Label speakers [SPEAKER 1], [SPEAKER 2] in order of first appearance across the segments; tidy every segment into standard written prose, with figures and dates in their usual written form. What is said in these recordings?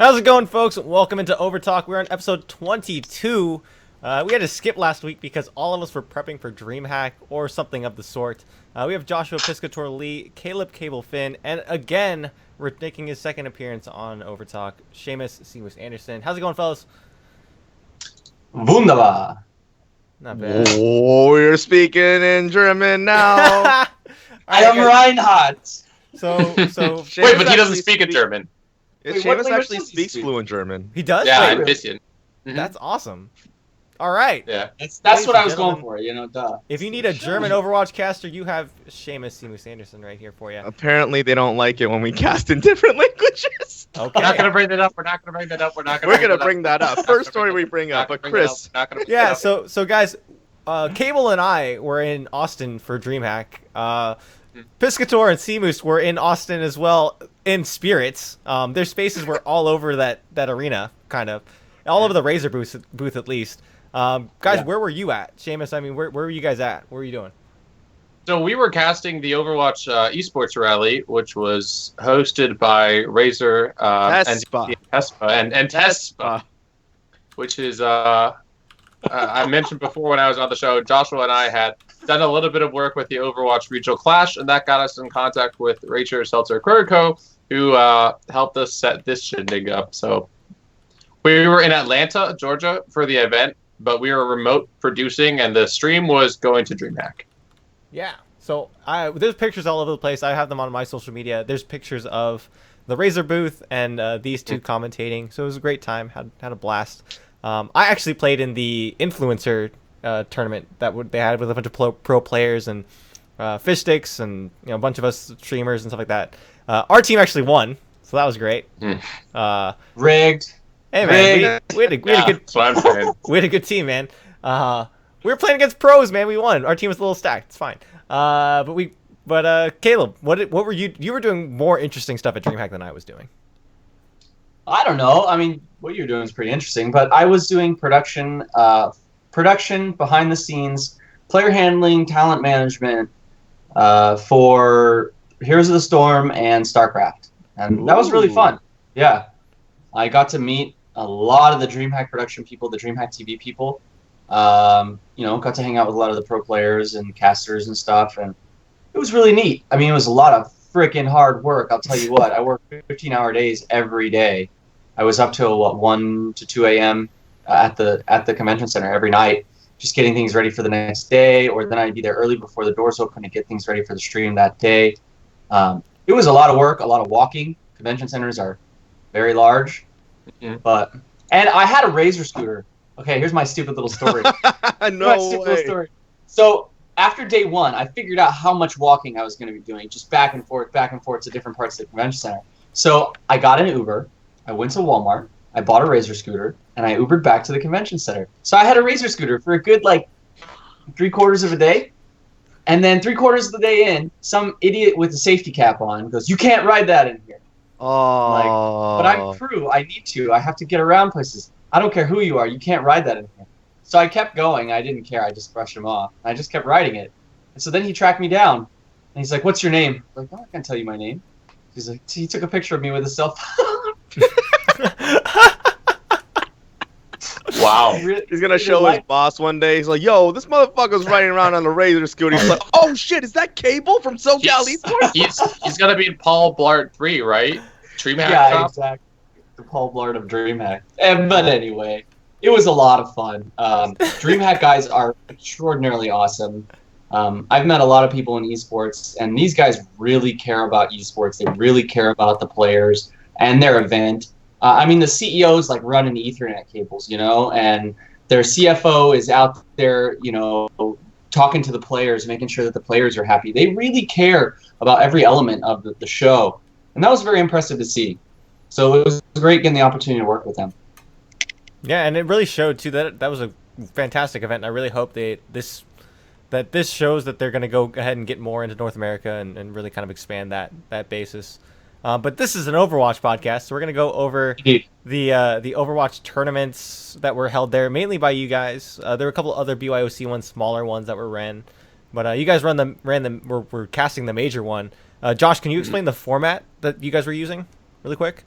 [SPEAKER 1] How's it going, folks? Welcome into Overtalk. We're on episode 22. We had to skip last week because all of us were prepping for Dreamhack or something of the sort. We have Joshua Piscator Lee, Caleb Cable Finn, and again, we're making his second appearance on Overtalk, Seamus Anderson. How's it going, fellas?
[SPEAKER 2] Wunderbar.
[SPEAKER 1] Not bad.
[SPEAKER 3] Oh, you're speaking in German now.
[SPEAKER 2] I am Reinhardt.
[SPEAKER 1] So
[SPEAKER 4] Wait, but he doesn't speak in German.
[SPEAKER 2] Wait, what
[SPEAKER 3] Seamus
[SPEAKER 2] language
[SPEAKER 3] actually
[SPEAKER 2] does he
[SPEAKER 3] speaks
[SPEAKER 2] speak?
[SPEAKER 3] fluent German.
[SPEAKER 1] he does?
[SPEAKER 4] Yeah,
[SPEAKER 1] Wait,
[SPEAKER 4] ein bisschen.
[SPEAKER 1] that's awesome. All right.
[SPEAKER 4] Yeah.
[SPEAKER 2] That's
[SPEAKER 1] Ladies
[SPEAKER 2] what I
[SPEAKER 1] and
[SPEAKER 2] was going
[SPEAKER 1] gentlemen.
[SPEAKER 2] for, duh.
[SPEAKER 1] If you need a German Overwatch caster, you have Seamus Anderson right here for you.
[SPEAKER 3] Apparently, they don't like it when we cast in different languages.
[SPEAKER 1] Okay.
[SPEAKER 4] We're not gonna bring that up. We're not gonna bring that up. We're not gonna.
[SPEAKER 3] We're gonna bring that up. First story we bring up, but Chris.
[SPEAKER 1] Yeah, so guys, Cable and I were in Austin for DreamHack. Piscator and Seamus were in Austin as well in spirits. Their spaces were all over that arena, kind of. All over the Razer booth at least. Guys,
[SPEAKER 2] Yeah.
[SPEAKER 1] where were you at? Seamus, I mean, where were you guys at? What were you doing?
[SPEAKER 4] So we were casting the Overwatch esports rally, which was hosted by Razer
[SPEAKER 3] Tespa.
[SPEAKER 4] and Tespa, which is I mentioned before when I was on the show, Joshua and I had done a little bit of work with the Overwatch Regional Clash, and that got us in contact with Rachel Seltzer Kuriko, who helped us set this shindig up. So we were in Atlanta, Georgia for the event, but we were remote producing, and the stream was going to DreamHack.
[SPEAKER 1] Yeah. So there's pictures all over the place. I have them on my social media. There's pictures of the Razer booth and these two commentating. So it was a great time. Had a blast. I actually played in the influencer tournament that they had with a bunch of pro players and fish sticks and a bunch of us streamers and stuff like that. Our team actually won, so that was great.
[SPEAKER 2] Rigged.
[SPEAKER 1] Hey man, we had a good
[SPEAKER 4] That's what I'm saying.
[SPEAKER 1] we had a good team, man. We were playing against pros, man. We won. Our team was a little stacked. It's fine. But Caleb, what were you? You were doing more interesting stuff at DreamHack than I was doing.
[SPEAKER 2] I don't know. I mean, what you're doing is pretty interesting, but I was doing production behind the scenes, player handling, talent management for Heroes of the Storm and StarCraft, and that was really fun. Yeah, I got to meet a lot of the DreamHack production people, the DreamHack TV people. Got to hang out with a lot of the pro players and casters and stuff, and it was really neat. I mean, it was a lot of freaking hard work. I'll tell you what. I worked 15-hour days every day. I was up till 1 to 2 a.m. At the convention center every night, just getting things ready for the next day, or then I'd be there early before the doors open to get things ready for the stream that day. It was a lot of work, a lot of walking. Convention centers are very large, and I had a Razer scooter. Okay, here's my stupid little story.
[SPEAKER 3] No way.
[SPEAKER 2] So after day one, I figured out how much walking I was going to be doing, just back and forth to different parts of the convention center. So I got an Uber. I went to Walmart. I bought a Razer scooter, and I Ubered back to the convention center. So I had a Razer scooter for a good, 3/4 of a day. And then 3/4 of the day in, some idiot with a safety cap on goes, "You can't ride that in here."
[SPEAKER 3] Oh.
[SPEAKER 2] But I'm crew. I need to. I have to get around places. I don't care who you are. You can't ride that in here. So I kept going. I didn't care. I just brushed him off. I just kept riding it. And so then he tracked me down. And he's like, "What's your name?" I'm like, "Oh, I can't tell you my name." He's like, he took a picture of me with his cell phone.
[SPEAKER 4] Wow.
[SPEAKER 3] He's gonna show his boss one day. He's like, "Yo, this motherfucker's riding around on the Razer scooter." He's like, "Oh shit, is that Cable from SoCal Esports?"
[SPEAKER 4] He's gonna be in Paul Blart 3, right? DreamHack.
[SPEAKER 2] Yeah,
[SPEAKER 4] Cop?
[SPEAKER 2] exactly. The Paul Blart of DreamHack. But anyway, it was a lot of fun. DreamHack guys are extraordinarily awesome. I've met a lot of people in esports, and these guys really care about esports. They really care about the players and their event. I mean, the CEO's running Ethernet cables, and their CFO is out there, talking to the players, making sure that the players are happy. They really care about every element of the show, and that was very impressive to see. So it was great getting the opportunity to work with them.
[SPEAKER 1] Yeah, and it really showed too that was a fantastic event. And I really hope this shows that they're going to go ahead and get more into North America and really kind of expand that basis. But this is an Overwatch podcast, so we're going to go over the Overwatch tournaments that were held there, mainly by you guys. There were a couple other BYOC ones, smaller ones that were ran, but you guys were casting the major one. Josh, can you explain the format that you guys were using really quick?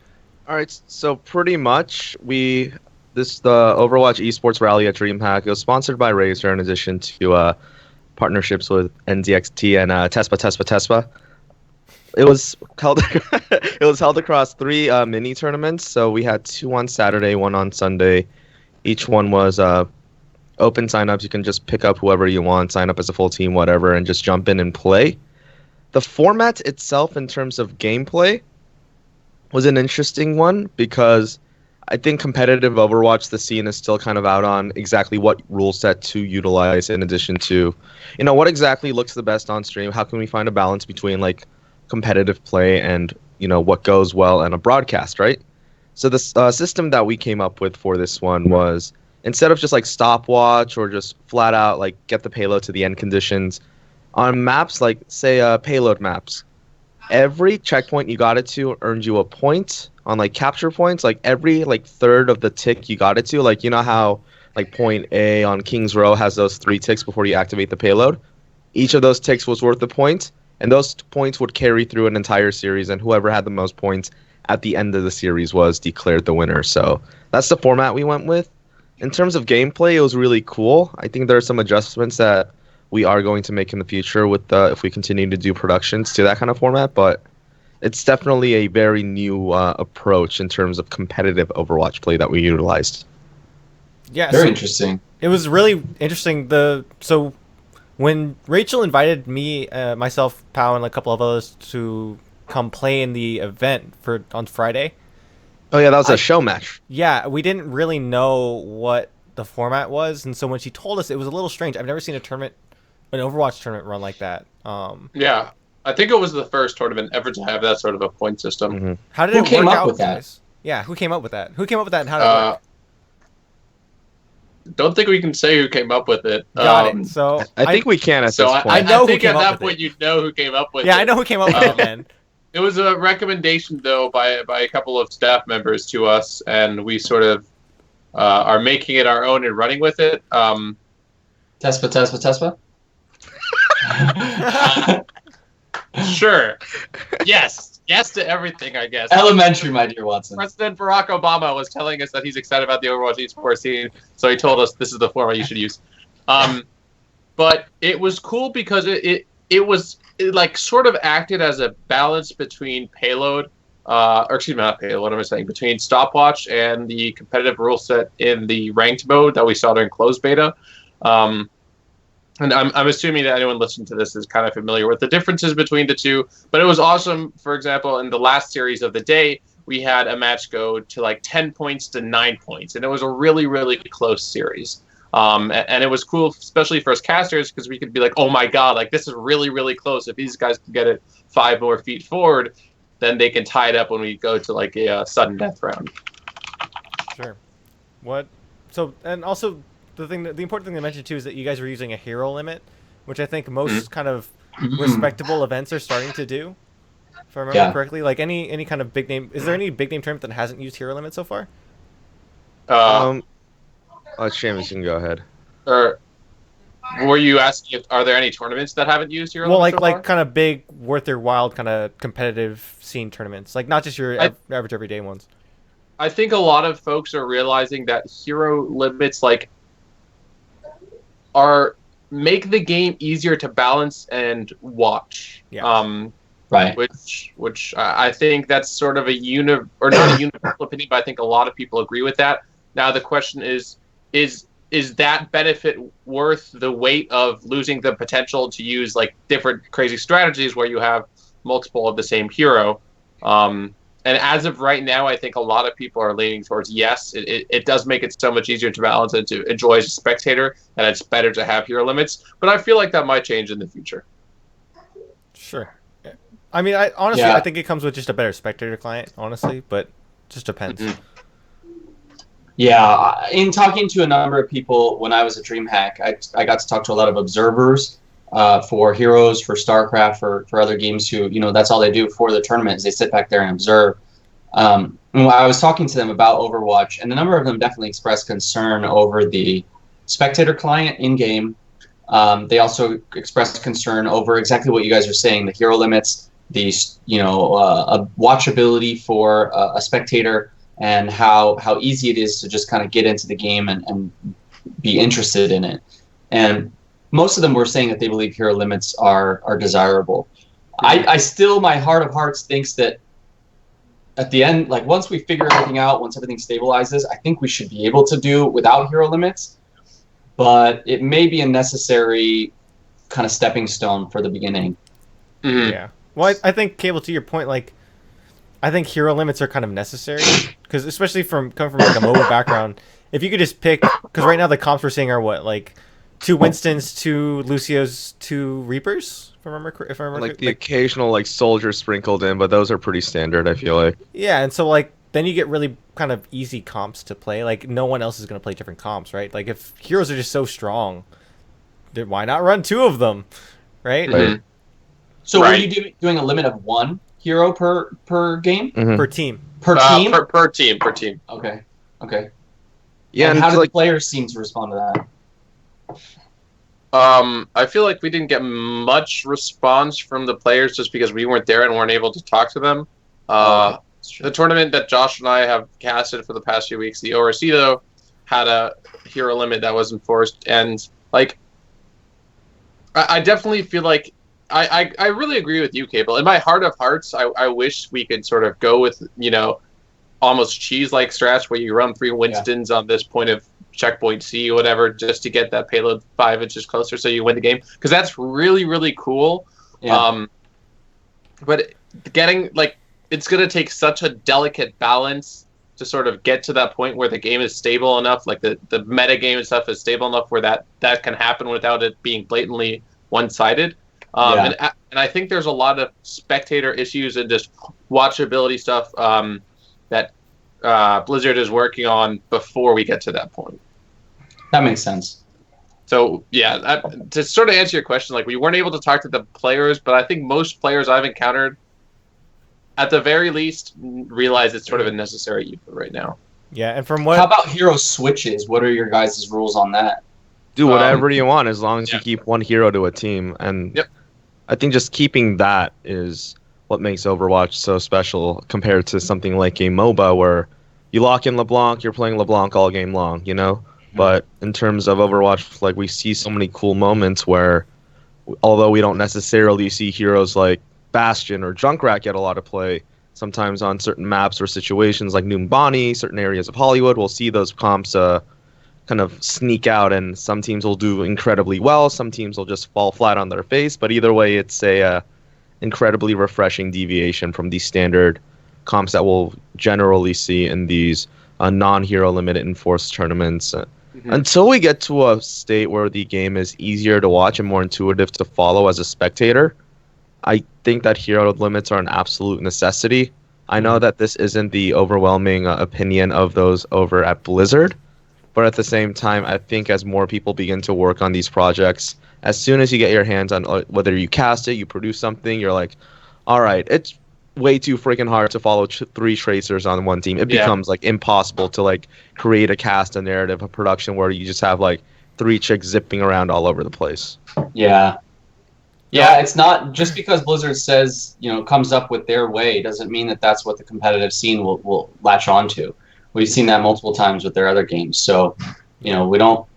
[SPEAKER 3] All right, so pretty much the Overwatch Esports Rally at DreamHack. It was sponsored by Razer in addition to partnerships with NZXT and Tespa. It was held it was held across 3 mini tournaments. So we had 2 on Saturday, 1 on Sunday. Each one was open signups. You can just pick up whoever you want, sign up as a full team, whatever, and just jump in and play. The format itself, in terms of gameplay, was an interesting one because I think competitive Overwatch, the scene is still kind of out on exactly what rule set to utilize in addition to, what exactly looks the best on stream. How can we find a balance between like competitive play and, what goes well in a broadcast, right? So the system that we came up with for this one was instead of just like stopwatch or just flat out like get the payload to the end conditions on maps like say payload maps. Every checkpoint you got it to earned you a point on like capture points. Like every like third of the tick you got it to, like how like point A on King's Row has those 3 ticks before you activate the payload. Each of those ticks was worth a point, and those points would carry through an entire series, and whoever had the most points at the end of the series was declared the winner. So that's the format we went with. In terms of gameplay, it was really cool. I think there are some adjustments that we are going to make in the future with if we continue to do productions to that kind of format, but it's definitely a very new approach in terms of competitive Overwatch play that we utilized.
[SPEAKER 1] Yeah,
[SPEAKER 2] Very interesting.
[SPEAKER 1] It was really interesting. So when Rachel invited me, myself, Pao, and a couple of others to come play in the event on Friday.
[SPEAKER 3] Oh yeah, that was a show match.
[SPEAKER 1] Yeah, we didn't really know what the format was, and so when she told us, it was a little strange. I've never seen an Overwatch tournament run like that.
[SPEAKER 4] Yeah, I think it was the first tournament ever to have that sort of a point system.
[SPEAKER 3] Mm-hmm.
[SPEAKER 1] How did
[SPEAKER 2] Who
[SPEAKER 1] it
[SPEAKER 2] came
[SPEAKER 1] work
[SPEAKER 2] up
[SPEAKER 1] out,
[SPEAKER 2] with that?
[SPEAKER 1] guys? Yeah, who came up with that? Who came up with that, and how did it work?
[SPEAKER 4] Don't think we can say who came up with it.
[SPEAKER 1] Got it. So
[SPEAKER 3] I think we can at
[SPEAKER 4] So
[SPEAKER 3] this point.
[SPEAKER 1] I know
[SPEAKER 4] I think
[SPEAKER 1] who came
[SPEAKER 4] at
[SPEAKER 1] up
[SPEAKER 4] that
[SPEAKER 1] with
[SPEAKER 4] point
[SPEAKER 1] it.
[SPEAKER 4] you'd know who came up with it.
[SPEAKER 1] Yeah, I know who came up with it then.
[SPEAKER 4] It was a recommendation, though, by a couple of staff members to us, and we sort of are making it our own and running with it.
[SPEAKER 2] Tespa.
[SPEAKER 4] Sure. Yes to everything, I guess.
[SPEAKER 2] Elementary, my dear Watson.
[SPEAKER 4] President Barack Obama was telling us that he's excited about the Overwatch esports scene, so he told us this is the format you should use. But it was cool because it like sort of acted as a balance between payload, or excuse me, not payload. What am I saying? Between stopwatch and the competitive rule set in the ranked mode that we saw during closed beta. And I'm assuming that anyone listening to this is kind of familiar with the differences between the two. But it was awesome. For example, in the last series of the day, we had a match go to like 10 points to 9 points, and it was a really, really close series. And it was cool, especially for us casters, because we could be like, oh my god, like this is really, really close. If these guys can get it 5 more feet forward, then they can tie it up when we go to like a sudden death round.
[SPEAKER 1] Sure. What? So, and also the important thing to mention too is that you guys were using a hero limit, which I think most kind of respectable events are starting to do. If I remember correctly, like any kind of big name. Is there any big name tournament that hasn't used hero limit so far?
[SPEAKER 3] Seamus, you can go ahead.
[SPEAKER 4] Or were you asking are there any tournaments that haven't used hero?
[SPEAKER 1] Well,
[SPEAKER 4] limit so far?
[SPEAKER 1] like kind of big, worth their while, kind of competitive scene tournaments, like not just your average everyday ones.
[SPEAKER 4] I think a lot of folks are realizing that hero limits make the game easier to balance and watch.
[SPEAKER 1] Yeah.
[SPEAKER 2] Right.
[SPEAKER 4] Which I think that's sort of not a universal opinion, but I think a lot of people agree with that. Now the question is that benefit worth the weight of losing the potential to use like different crazy strategies where you have multiple of the same hero? And as of right now, I think a lot of people are leaning towards yes. It does make it so much easier to balance and to enjoy as a spectator, and it's better to have hero limits. But I feel like that might change in the future.
[SPEAKER 1] Sure. I mean, I think it comes with just a better spectator client, honestly, but just depends.
[SPEAKER 4] Mm-hmm.
[SPEAKER 2] Yeah, in talking to a number of people when I was at DreamHack, I got to talk to a lot of observers for Heroes, for StarCraft, for other games who, that's all they do for the tournament is they sit back there and observe. And I was talking to them about Overwatch, and a number of them definitely expressed concern over the spectator client in-game. They also expressed concern over exactly what you guys are saying, the hero limits, a watchability for a spectator, and how easy it is to just kind of get into the game and be interested in it. And most of them were saying that they believe hero limits are desirable. I still, my heart of hearts, thinks that at the end, like once we figure everything out, once everything stabilizes, I think we should be able to do without hero limits. But it may be a necessary kind of stepping stone for the beginning.
[SPEAKER 4] Mhm.
[SPEAKER 1] Yeah. Well, I think, Cable, to your point, like, I think hero limits are kind of necessary because, especially coming from like a MOBA background, if you could just pick, because right now the comps we're seeing are what, like 2 Winstons, 2 Lucios, 2 Reapers, if I remember.
[SPEAKER 3] Like the occasional like soldier sprinkled in, but those are pretty standard, I feel like.
[SPEAKER 1] Yeah, and so like then you get really kind of easy comps to play. Like no one else is gonna play different comps, right? Like if heroes are just so strong, then why not run 2 of them, right?
[SPEAKER 4] Mhm.
[SPEAKER 2] So
[SPEAKER 4] Right.
[SPEAKER 2] were you doing a limit of 1 hero per game?
[SPEAKER 3] Mhm.
[SPEAKER 1] Per team.
[SPEAKER 2] Per team?
[SPEAKER 4] Per team.
[SPEAKER 2] Okay.
[SPEAKER 3] Yeah,
[SPEAKER 2] and
[SPEAKER 3] and
[SPEAKER 2] how did
[SPEAKER 3] like
[SPEAKER 2] the players seem to respond to that?
[SPEAKER 4] I feel like we didn't get much response from the players just because we weren't there and weren't able to talk to them. The tournament that Josh and I have casted for the past few weeks, the ORC, though, had a hero limit that was enforced. And, like, I definitely feel like I really agree with you, Cable. In my heart of hearts, I wish we could sort of go with, almost cheese-like strats where you run 3 Winstons on this point of checkpoint C or whatever just to get that payload 5 inches closer so you win the game. Because that's really, really cool.
[SPEAKER 2] Yeah.
[SPEAKER 4] But getting, like, it's going to take such a delicate balance to sort of get to that point where the game is stable enough, like the meta game and stuff is stable enough where that can happen without it being blatantly one-sided. And I think there's a lot of spectator issues and just watchability stuff that Blizzard is working on before we get to that point.
[SPEAKER 2] That makes sense.
[SPEAKER 4] So, yeah, to sort of answer your question, like, we weren't able to talk to the players, but I think most players I've encountered, at the very least, realize it's sort of a necessary evil right now.
[SPEAKER 1] Yeah, and from what...
[SPEAKER 2] How about hero switches? What are your guys' rules on that?
[SPEAKER 3] do whatever you want as long as
[SPEAKER 4] yeah.
[SPEAKER 3] you keep 1 hero to a team. And
[SPEAKER 4] Yep.
[SPEAKER 3] I think just keeping that is what makes Overwatch so special compared to something like a MOBA where you lock in LeBlanc, you're playing LeBlanc all game long, you know? But in terms of Overwatch, like, we see so many cool moments where, although we don't necessarily see heroes like Bastion or Junkrat get a lot of play, sometimes on certain maps or situations like Numbani, certain areas of Hollywood, we'll see those comps kind of sneak out, and some teams will do incredibly well, some teams will just fall flat on their face, but either way, it's a incredibly refreshing deviation from the standard comps that we'll generally see in these non-hero limited enforced tournaments. Until we get to a state where the game is easier to watch and more intuitive to follow as a spectator, I think that hero limits are an absolute necessity. I know that this isn't the overwhelming opinion of those over at Blizzard, but at the same time, I think as more people begin to work on these projects, as soon as you get your hands on whether you cast it, you produce something, you're like, all right, it's way too freaking hard to follow 3 tracers on one team. It becomes like impossible to like create a cast, a narrative, a production where you just have like 3 chicks zipping around all over the place.
[SPEAKER 2] Yeah, it's not just because Blizzard says, comes up with their way doesn't mean that that's what the competitive scene will latch onto. We've seen that multiple times with their other games. So, we don't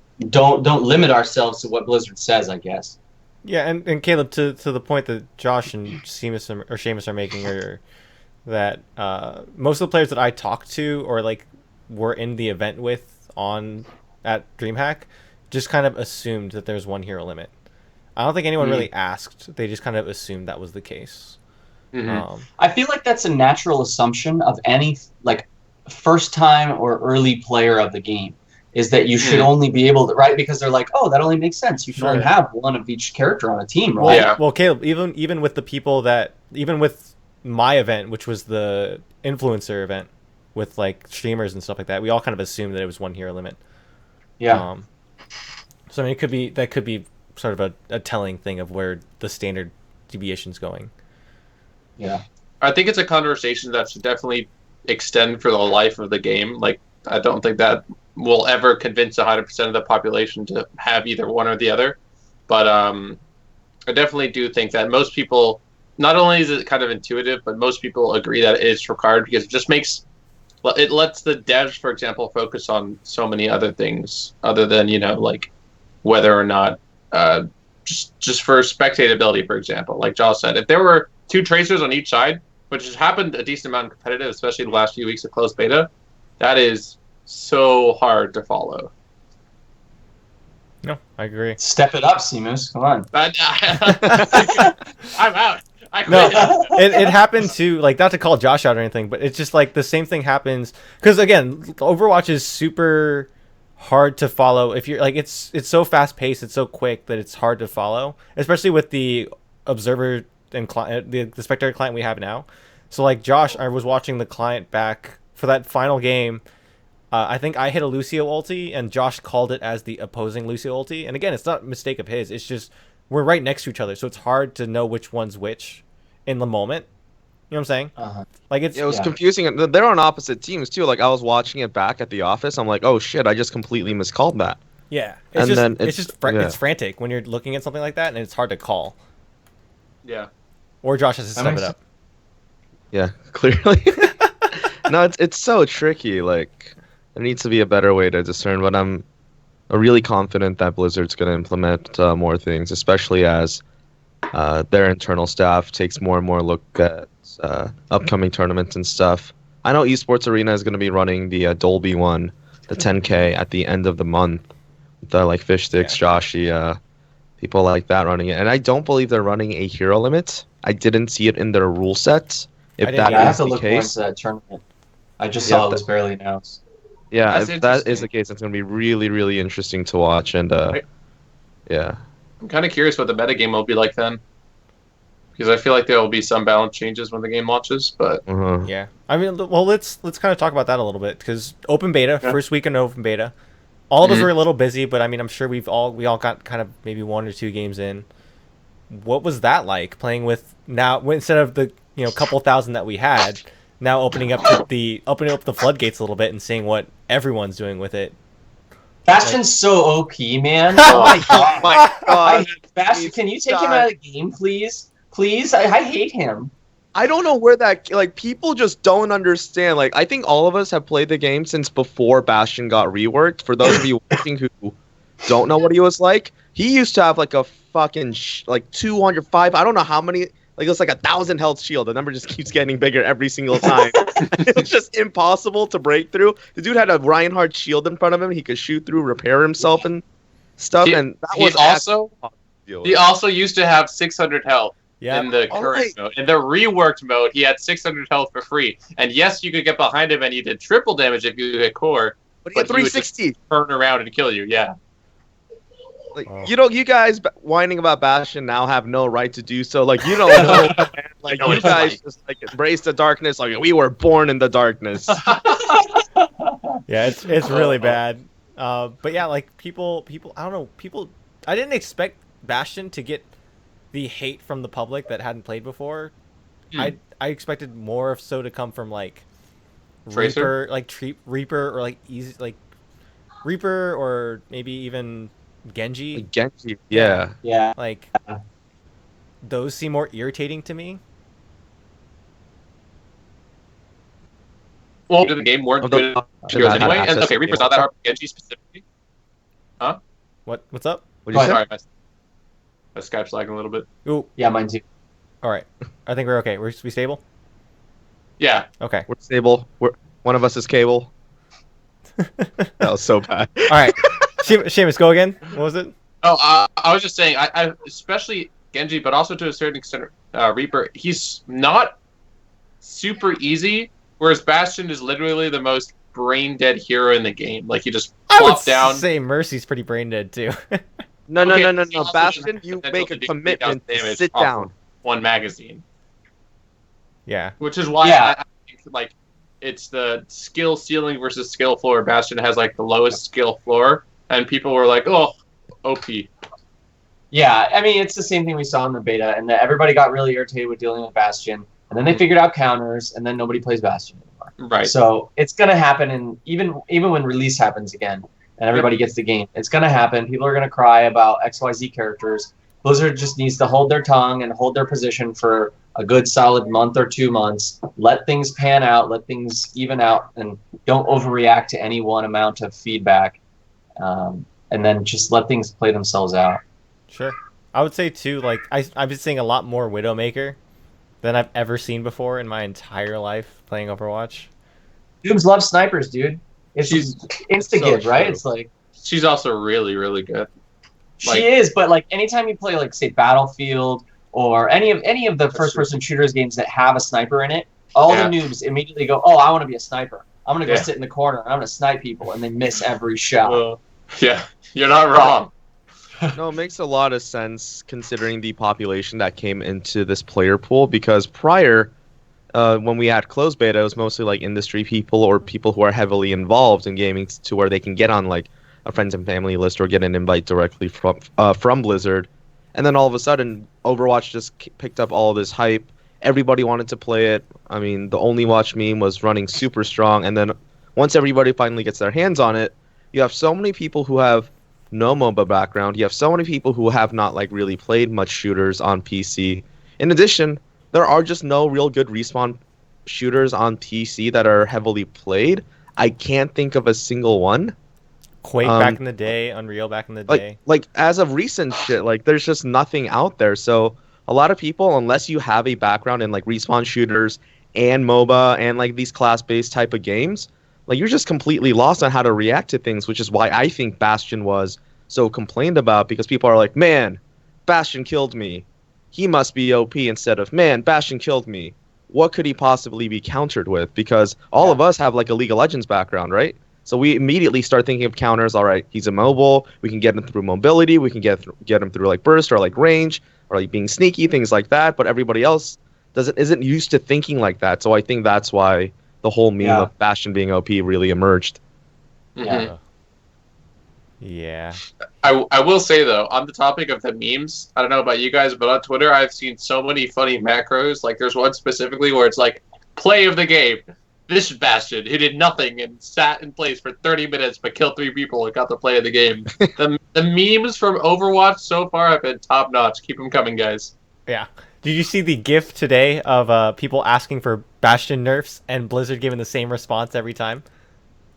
[SPEAKER 2] limit ourselves to what Blizzard says, I guess.
[SPEAKER 1] Yeah, and Caleb, to the point that Josh and Seamus are making earlier, that most of the players that I talked to or like were in the event with at DreamHack just kind of assumed that there's 1 hero limit. I don't think anyone really asked. They just kind of assumed that was the case.
[SPEAKER 2] I feel like that's a natural assumption of any like first time or early player of the game, is that you should only be able to, right? Because they're like, oh, that only makes sense. You should only have 1 of each character on a team, right?
[SPEAKER 1] Well, Caleb, even with the people even with my event, which was the influencer event with like streamers and stuff like that, we all kind of assumed that it was 1 hero limit.
[SPEAKER 2] Yeah.
[SPEAKER 1] So I mean, that could be sort of a telling thing of where the standard deviation's going.
[SPEAKER 2] Yeah.
[SPEAKER 4] I think it's a conversation that should definitely extend for the life of the game. Like, I don't think that will ever convince 100% of the population to have either one or the other. But I definitely do think that most people not only is it kind of intuitive, but most people agree that it's required because it lets the devs, for example, focus on so many other things other than like whether or not just for spectatability, for example. Like Josh said, if there were 2 tracers on each side, which has happened a decent amount in competitive, especially the last few weeks of closed beta, that is so hard to follow.
[SPEAKER 1] No, I agree.
[SPEAKER 2] Step it up, Seamus. Come on.
[SPEAKER 4] But I'm out. I
[SPEAKER 1] No,
[SPEAKER 4] quit.
[SPEAKER 1] it happened to, like, not to call Josh out or anything, but it's just like the same thing happens because again, Overwatch is super hard to follow. If you're like, it's so fast paced, it's so quick that it's hard to follow, especially with the observer and client, the spectator client we have now. So like Josh, I was watching the client back for that final game. I think I hit a Lucio ulti, and Josh called it as the opposing Lucio ulti. And again, it's not a mistake of his. It's just we're right next to each other, so it's hard to know which one's which in the moment. You know what I'm saying?
[SPEAKER 2] Uh-huh.
[SPEAKER 1] Like it
[SPEAKER 3] was confusing. They're on opposite teams too. Like I was watching it back at the office. I'm like, oh shit, I just completely miscalled that.
[SPEAKER 1] Yeah,
[SPEAKER 3] And then
[SPEAKER 1] it's frantic when you're looking at something like that, and it's hard to call.
[SPEAKER 4] Yeah.
[SPEAKER 1] Or Josh has to
[SPEAKER 2] That
[SPEAKER 1] step
[SPEAKER 2] makes
[SPEAKER 1] it up.
[SPEAKER 3] Yeah, clearly. No, it's so tricky. Like there needs to be a better way to discern. But I'm really confident that Blizzard's going to implement more things, especially as their internal staff takes more and more look at upcoming tournaments and stuff. I know Esports Arena is going to be running the Dolby one, the 10K at the end of the month. The like Fish Sticks, Joshy, people like that running it, and I don't believe they're running a hero limit. I didn't see it in their rule sets. If that
[SPEAKER 2] I have
[SPEAKER 3] is
[SPEAKER 2] to
[SPEAKER 3] the
[SPEAKER 2] look more into
[SPEAKER 3] case,
[SPEAKER 2] that tournament. I just saw it was barely announced.
[SPEAKER 3] yeah,
[SPEAKER 4] That's
[SPEAKER 3] if that is
[SPEAKER 4] interesting.
[SPEAKER 3] the case, it's going to be really, really interesting to watch. And yeah,
[SPEAKER 4] I'm kind of curious what the metagame will be like then. Because I feel like there will be some balance changes when the game launches, but
[SPEAKER 1] Yeah, I mean, well, let's kind of talk about that a little bit because open beta,
[SPEAKER 4] Yeah.
[SPEAKER 1] first week in open beta, all of us
[SPEAKER 4] Mhm.
[SPEAKER 1] were a little busy, but I mean, I'm sure we all got kind of maybe 1 or 2 games in. What was that like playing with now instead of the couple thousand that we had, now opening up the floodgates a little bit and seeing what everyone's doing with it?
[SPEAKER 2] Bastion's so OP, man.
[SPEAKER 3] Oh my god!
[SPEAKER 2] I
[SPEAKER 3] God.
[SPEAKER 2] hate Bastion. Can you take him out of the game, please? Please, I hate him.
[SPEAKER 3] I don't know where that people just don't understand. Like I think all of us have played the game since before Bastion got reworked. For those of you watching who don't know what he was like, he used to have like a fucking 205. I don't know how many. Like it's like 1,000 health shield. The number just keeps getting bigger every single time. It was just impossible to break through. The dude had a Reinhardt shield in front of him. He could shoot through, repair himself and stuff. And that
[SPEAKER 4] he
[SPEAKER 3] was
[SPEAKER 4] also used to have 600 health.
[SPEAKER 1] Yeah,
[SPEAKER 4] In the current mode. In the reworked mode, he had 600 health for free. And yes, you could get behind him and he did triple damage if you hit core.
[SPEAKER 3] But he had
[SPEAKER 4] But he would just
[SPEAKER 3] 360.
[SPEAKER 4] turn around and kill you, yeah.
[SPEAKER 3] Like
[SPEAKER 1] Oh.
[SPEAKER 3] you guys whining about Bastion now have no right to do so. Like you don't know, man. Like
[SPEAKER 4] No,
[SPEAKER 3] you
[SPEAKER 4] it's
[SPEAKER 3] guys
[SPEAKER 4] fine.
[SPEAKER 3] just like embrace the darkness. Like we were born in the darkness.
[SPEAKER 1] yeah, it's really bad. But yeah, like people, I don't know, people. I didn't expect Bastion to get the hate from the public that hadn't played before. I expected more of so to come from like
[SPEAKER 4] Tracer?
[SPEAKER 1] Reaper, like Reaper, or like easy like Reaper, or maybe even Genji.
[SPEAKER 3] Like Genji, yeah.
[SPEAKER 2] Yeah.
[SPEAKER 1] Like those seem more irritating to me.
[SPEAKER 4] Well, the game weren't
[SPEAKER 3] Although-
[SPEAKER 4] good heroes anyway. And okay, Reaper's not that hard for Genji specifically.
[SPEAKER 1] What's up?
[SPEAKER 3] What do you say?
[SPEAKER 4] Sorry, my Skype's lagging a little bit.
[SPEAKER 1] Ooh,
[SPEAKER 2] Yeah, mine too.
[SPEAKER 1] all right. I think we're okay. We stable.
[SPEAKER 4] Yeah.
[SPEAKER 1] Okay.
[SPEAKER 3] We're stable. One of us is Cable. That was so bad.
[SPEAKER 1] All right. Seamus, go again. What was it?
[SPEAKER 4] Oh, I was just saying, I especially Genji, but also to a certain extent, Reaper, he's not super easy, whereas Bastion is literally the most brain-dead hero in the game. Like, you just
[SPEAKER 1] I would
[SPEAKER 4] plop down.
[SPEAKER 1] say Mercy's pretty brain dead too.
[SPEAKER 3] No.
[SPEAKER 4] he also
[SPEAKER 3] Bastion,
[SPEAKER 4] doesn't
[SPEAKER 3] you
[SPEAKER 4] have
[SPEAKER 3] make a
[SPEAKER 4] potential to do
[SPEAKER 3] commitment
[SPEAKER 4] 3,000
[SPEAKER 3] to
[SPEAKER 4] damage
[SPEAKER 3] sit
[SPEAKER 4] off
[SPEAKER 3] down.
[SPEAKER 4] of one magazine.
[SPEAKER 1] Yeah.
[SPEAKER 4] Which is why
[SPEAKER 2] Yeah.
[SPEAKER 4] I think, like, it's the skill ceiling versus skill floor. Bastion has, like, the lowest skill floor, and people were like, oh, OP.
[SPEAKER 2] Yeah, I mean, it's the same thing we saw in the beta, and that everybody got really irritated with dealing with Bastion, and then they figured out counters, and then nobody plays Bastion anymore.
[SPEAKER 4] Right.
[SPEAKER 2] So it's gonna happen, and even when release happens again, and everybody gets the game, it's gonna happen. People are gonna cry about XYZ characters. Blizzard just needs to hold their tongue and hold their position for a good solid month or 2 months. Let things pan out, let things even out, and don't overreact to any one amount of feedback. And then just let things play themselves out.
[SPEAKER 1] Sure. I would say too, like I've been seeing a lot more Widowmaker than I've ever seen before in my entire life playing Overwatch.
[SPEAKER 2] Dooms love snipers, dude. It's
[SPEAKER 4] She's
[SPEAKER 2] insta-give,
[SPEAKER 4] so
[SPEAKER 2] right?
[SPEAKER 4] true.
[SPEAKER 2] It's like
[SPEAKER 4] She's also really, really good. Like-
[SPEAKER 2] she is, but like anytime you play like say Battlefield or any of the first-person shooters games that have a sniper in it, all the noobs immediately go, "Oh, I want to be a sniper. I'm gonna go sit in the corner and I'm gonna snipe people," and they miss every shot.
[SPEAKER 4] Yeah, you're not wrong.
[SPEAKER 3] No, it makes a lot of sense considering the population that came into this player pool, because prior, when we had closed beta, it was mostly like industry people or people who are heavily involved in gaming to where they can get on like a friends and family list or get an invite directly from Blizzard. And then all of a sudden, Overwatch just picked up all of this hype. Everybody wanted to play it. I mean, the Only Watch meme was running super strong. And then once everybody finally gets their hands on it, you have so many people who have no MOBA background. You have so many people who have not like really played much shooters on PC. In addition, there are just no real good respawn shooters on PC that are heavily played. I can't think of a single one.
[SPEAKER 1] Quake back in the day, Unreal back in the day.
[SPEAKER 3] Like as of recent shit, like there's just nothing out there. So a lot of people, unless you have a background in like respawn shooters and MOBA and like these class-based type of games, like you're just completely lost on how to react to things, which is why I think Bastion was so complained about, because people are like, man, Bastion killed me. He must be OP, instead of, man, Bastion killed me. What could he possibly be countered with? Because all of us have like a League of Legends background, right? So we immediately start thinking of counters. All right, he's immobile. We can get him through mobility. We can get him through like burst or like range or like being sneaky, things like that. But everybody else isn't used to thinking like that. So I think that's why the whole meme of Bastion being OP really emerged.
[SPEAKER 4] Mm-hmm.
[SPEAKER 1] Yeah.
[SPEAKER 4] I will say though, on the topic of the memes, I don't know about you guys, but on Twitter I've seen so many funny macros. Like there's one specifically where it's like play of the game. This Bastion who did nothing and sat in place for 30 minutes but killed 3 people and got the play of the game. the memes from Overwatch so far have been top notch. Keep them coming, guys.
[SPEAKER 1] Yeah. Did you see the GIF today of people asking for Bastion nerfs and Blizzard giving the same response every time?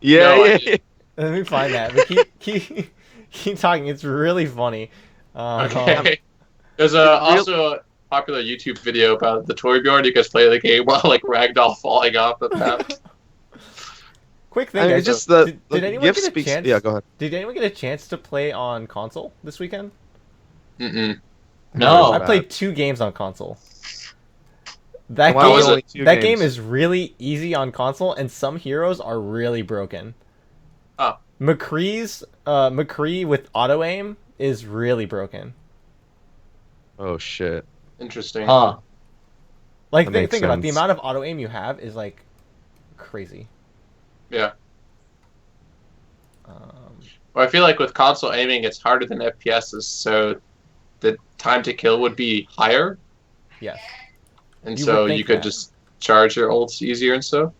[SPEAKER 3] Yeah,
[SPEAKER 4] No,
[SPEAKER 3] yeah.
[SPEAKER 1] Let me find that. But keep talking. It's really funny.
[SPEAKER 4] Okay. There's also a popular YouTube video about the Torbjorn. You guys play the game while like ragdoll falling off the map.
[SPEAKER 1] Quick thing,
[SPEAKER 3] I mean,
[SPEAKER 1] guys.
[SPEAKER 3] just
[SPEAKER 1] So,
[SPEAKER 3] the
[SPEAKER 1] did anyone
[SPEAKER 3] GIF
[SPEAKER 1] get a
[SPEAKER 3] speaks.
[SPEAKER 1] chance?
[SPEAKER 3] Yeah, go ahead.
[SPEAKER 1] Did anyone get a chance to play on console this weekend?
[SPEAKER 4] Mm-mm.
[SPEAKER 2] No.
[SPEAKER 1] I played 2 games on console. That
[SPEAKER 3] Why was it
[SPEAKER 1] game,
[SPEAKER 3] only 2
[SPEAKER 1] that
[SPEAKER 3] games?
[SPEAKER 1] game is really easy on console, and some heroes are really broken.
[SPEAKER 4] Oh.
[SPEAKER 1] McCree with auto aim is really broken.
[SPEAKER 3] Oh shit.
[SPEAKER 4] Interesting.
[SPEAKER 2] Huh.
[SPEAKER 1] Like
[SPEAKER 3] That
[SPEAKER 1] think
[SPEAKER 3] makes
[SPEAKER 1] about it, the
[SPEAKER 3] sense.
[SPEAKER 1] amount of auto aim you have is like crazy.
[SPEAKER 4] Yeah. Well, I feel like with console aiming, it's harder than FPSs, so the time to kill would be higher,
[SPEAKER 1] Yes.
[SPEAKER 4] and
[SPEAKER 1] You
[SPEAKER 4] so
[SPEAKER 1] would think
[SPEAKER 4] you could
[SPEAKER 1] that.
[SPEAKER 4] just charge your ults easier and stuff.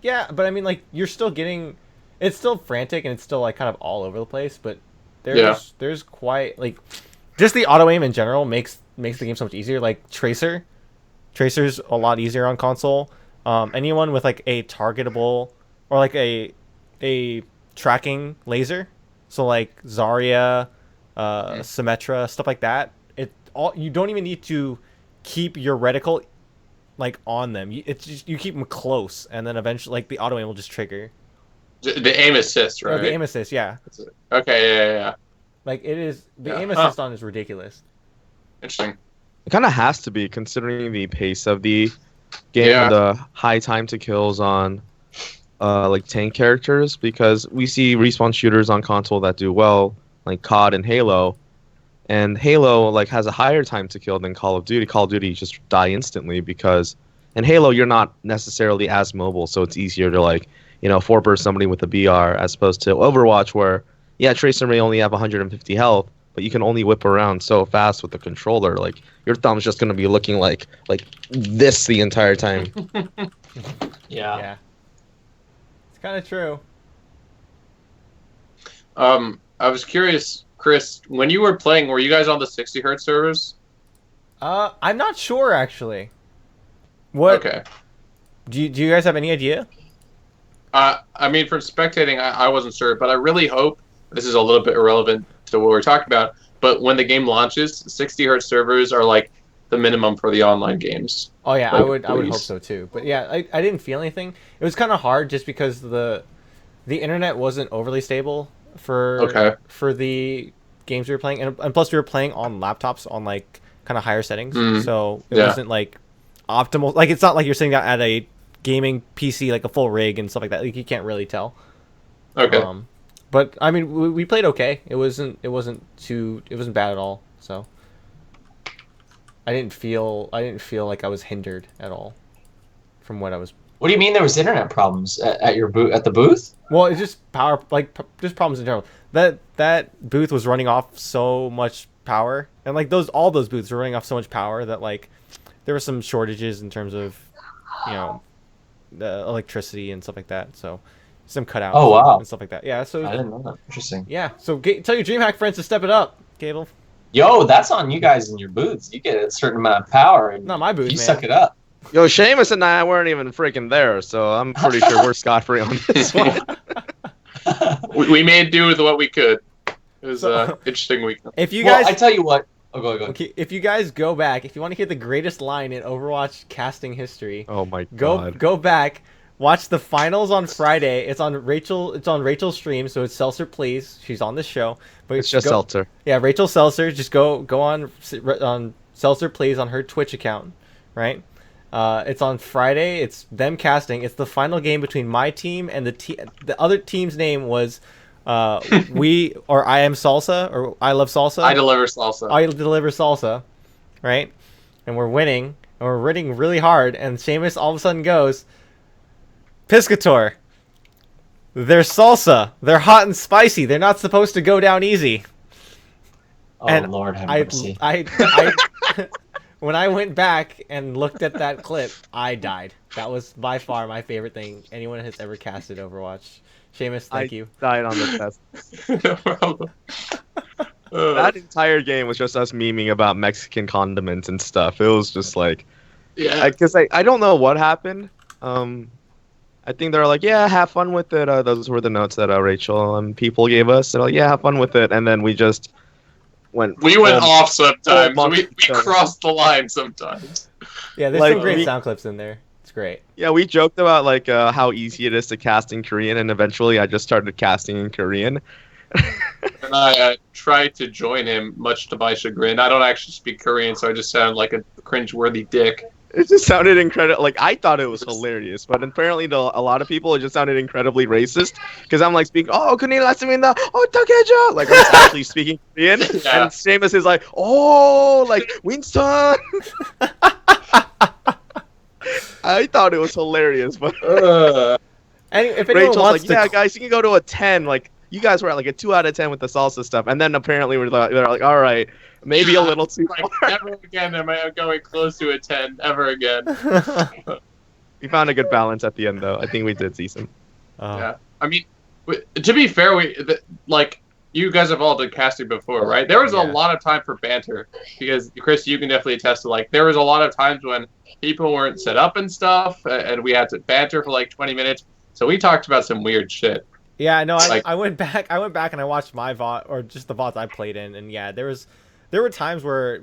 [SPEAKER 1] Yeah, but I mean, like, you're still getting, it's still frantic and it's still like kind of all over the place. But there's quite like, just the auto aim in general makes the game so much easier. Like Tracer's a lot easier on console. Anyone with like a targetable or like a tracking laser, so like Zarya, Symmetra, stuff like that. You don't even need to keep your reticle like on them. It's just you keep them close, and then eventually like the auto aim will just trigger.
[SPEAKER 4] The aim assist, right?
[SPEAKER 1] The aim assist, yeah.
[SPEAKER 4] Okay, yeah.
[SPEAKER 1] Like it is the aim assist on is ridiculous.
[SPEAKER 4] Interesting.
[SPEAKER 3] It kind of has to be, considering the pace of the game and the high time to kills on like tank characters, because we see respawn shooters on console that do well, like COD and Halo. And Halo like has a higher time to kill than Call of Duty. Call of Duty you just die instantly, because in Halo you're not necessarily as mobile, so it's easier to like, four burst somebody with a BR, as opposed to Overwatch where Tracer may only have 150 health, but you can only whip around so fast with the controller. Like your thumb's just gonna be looking like this the entire time.
[SPEAKER 2] Yeah.
[SPEAKER 1] It's kind of true.
[SPEAKER 4] I was curious, Chris, when you were playing, were you guys on the 60 hertz servers?
[SPEAKER 1] I'm not sure actually. What?
[SPEAKER 4] Okay.
[SPEAKER 1] Do you guys have any idea?
[SPEAKER 4] I mean, from spectating, I wasn't sure, but I really hope this is a little bit irrelevant to what we're talking about. But when the game launches, 60 hertz servers are like the minimum for the online games.
[SPEAKER 1] Oh yeah,
[SPEAKER 4] Like,
[SPEAKER 1] I would hope
[SPEAKER 4] please.
[SPEAKER 1] so too. But yeah, I didn't feel anything. It was kind of hard just because the internet wasn't overly stable
[SPEAKER 4] Okay.
[SPEAKER 1] for the games we were playing, and plus we were playing on laptops on like kind of higher settings,
[SPEAKER 4] Mm.
[SPEAKER 1] so it
[SPEAKER 4] Yeah.
[SPEAKER 1] wasn't like optimal. Like it's not like you're sitting at a gaming PC like a full rig and stuff like that. Like you can't really tell.
[SPEAKER 4] Okay.
[SPEAKER 1] But I mean, we played okay. It wasn't bad at all. So I didn't feel like I was hindered at all from what I was.
[SPEAKER 2] What do you mean there was internet problems at your booth at the booth?
[SPEAKER 1] Well, it's just just problems in general. That booth was running off so much power, and like all those booths were running off so much power that like there were some shortages in terms of, you know, the electricity and stuff like that. So some cutouts.
[SPEAKER 2] Oh, wow.
[SPEAKER 1] And stuff like that. Yeah. So
[SPEAKER 2] I didn't know that. Interesting.
[SPEAKER 1] yeah. So tell your DreamHack friends to step it up, Cable.
[SPEAKER 2] Yo, that's on you guys in your booths. You get a certain amount of power, and
[SPEAKER 1] Not my booth,
[SPEAKER 2] you
[SPEAKER 1] man.
[SPEAKER 2] suck it up.
[SPEAKER 3] Yo, Seamus and I weren't even freaking there, so I'm pretty sure we're scot-free on this one.
[SPEAKER 4] We made do with what we could. It was
[SPEAKER 1] So-
[SPEAKER 4] an interesting week.
[SPEAKER 1] If you
[SPEAKER 2] Well,
[SPEAKER 1] guys,
[SPEAKER 2] I tell you what. Oh, go.
[SPEAKER 1] okay, if you guys go back, if you want to hear the greatest line in Overwatch casting history,
[SPEAKER 3] Oh my
[SPEAKER 1] go
[SPEAKER 3] god.
[SPEAKER 1] go back, watch the finals on Friday. It's on Rachel's stream, so it's Seltzer Please. She's on this show, but
[SPEAKER 3] It's just
[SPEAKER 1] go,
[SPEAKER 3] Seltzer.
[SPEAKER 1] Yeah, Rachel Seltzer. Just go on Seltzer Please on her Twitch account, right? It's on Friday. It's them casting. It's the final game between my team and the other team's name was we or I am salsa or I love salsa.
[SPEAKER 4] I deliver salsa.
[SPEAKER 1] I deliver salsa, right? And we're winning, and we're winning really hard. And Seamus all of a sudden goes, Piscator, they're salsa. They're hot and spicy. They're not supposed to go down easy.
[SPEAKER 2] Oh,
[SPEAKER 1] And
[SPEAKER 2] Lord have
[SPEAKER 1] I
[SPEAKER 2] mercy.
[SPEAKER 1] when I went back and looked at that clip, I died. That was by far my favorite thing anyone has ever casted Overwatch. Seamus, thank you.
[SPEAKER 3] Died on the test.
[SPEAKER 4] No problem.
[SPEAKER 3] That entire game was just us memeing about Mexican condiments and stuff. It was just like,
[SPEAKER 4] Yeah.
[SPEAKER 3] because I don't know what happened. I think they're like, yeah, have fun with it. Those were the notes that Rachel and people gave us. They're like, yeah, have fun with it. And then we just went.
[SPEAKER 4] We went
[SPEAKER 3] full-
[SPEAKER 4] off sometimes.
[SPEAKER 3] full
[SPEAKER 4] We
[SPEAKER 3] monster.
[SPEAKER 4] crossed the line sometimes.
[SPEAKER 1] Yeah, there's
[SPEAKER 3] Like,
[SPEAKER 1] some great
[SPEAKER 3] we-
[SPEAKER 1] sound clips in there. It's great.
[SPEAKER 3] Yeah, we joked about like how easy it is to cast in Korean, and eventually I just started casting in Korean.
[SPEAKER 4] And I tried to join him, much to my chagrin. I don't actually speak Korean, so I just sound like a cringeworthy dick.
[SPEAKER 3] It just sounded incredible. Like I thought it was hilarious, but apparently to a lot of people it just sounded incredibly racist. Because I'm like speaking, oh, kunnilassamnida, oh, takeja, like I'm actually speaking Korean,
[SPEAKER 4] Yeah.
[SPEAKER 3] and Seamus is like, oh, like Winston. I thought it was hilarious, but
[SPEAKER 1] And if anyone
[SPEAKER 3] Rachel's
[SPEAKER 1] wants
[SPEAKER 3] like,
[SPEAKER 1] to,
[SPEAKER 3] yeah, guys, you can go to a 10. Like you guys were at like a 2 out of 10 with the salsa stuff, and then apparently they're like, all right, maybe a little too
[SPEAKER 4] Like,
[SPEAKER 3] far.
[SPEAKER 4] never again am I going close to a 10, ever again.
[SPEAKER 3] We found a good balance at the end, though. I think we did decent.
[SPEAKER 4] Yeah. I mean, to be fair, like, you guys have all done casting before, right? There was a
[SPEAKER 1] Yeah.
[SPEAKER 4] lot of time for banter, because, Chris, you can definitely attest to, like, there was a lot of times when people weren't set up and stuff, and we had to banter for, like, 20 minutes. So we talked about some weird shit.
[SPEAKER 1] Yeah, no,
[SPEAKER 4] Like-
[SPEAKER 1] I went back and I watched my VOD or just the VODs I played in, and yeah, there were times where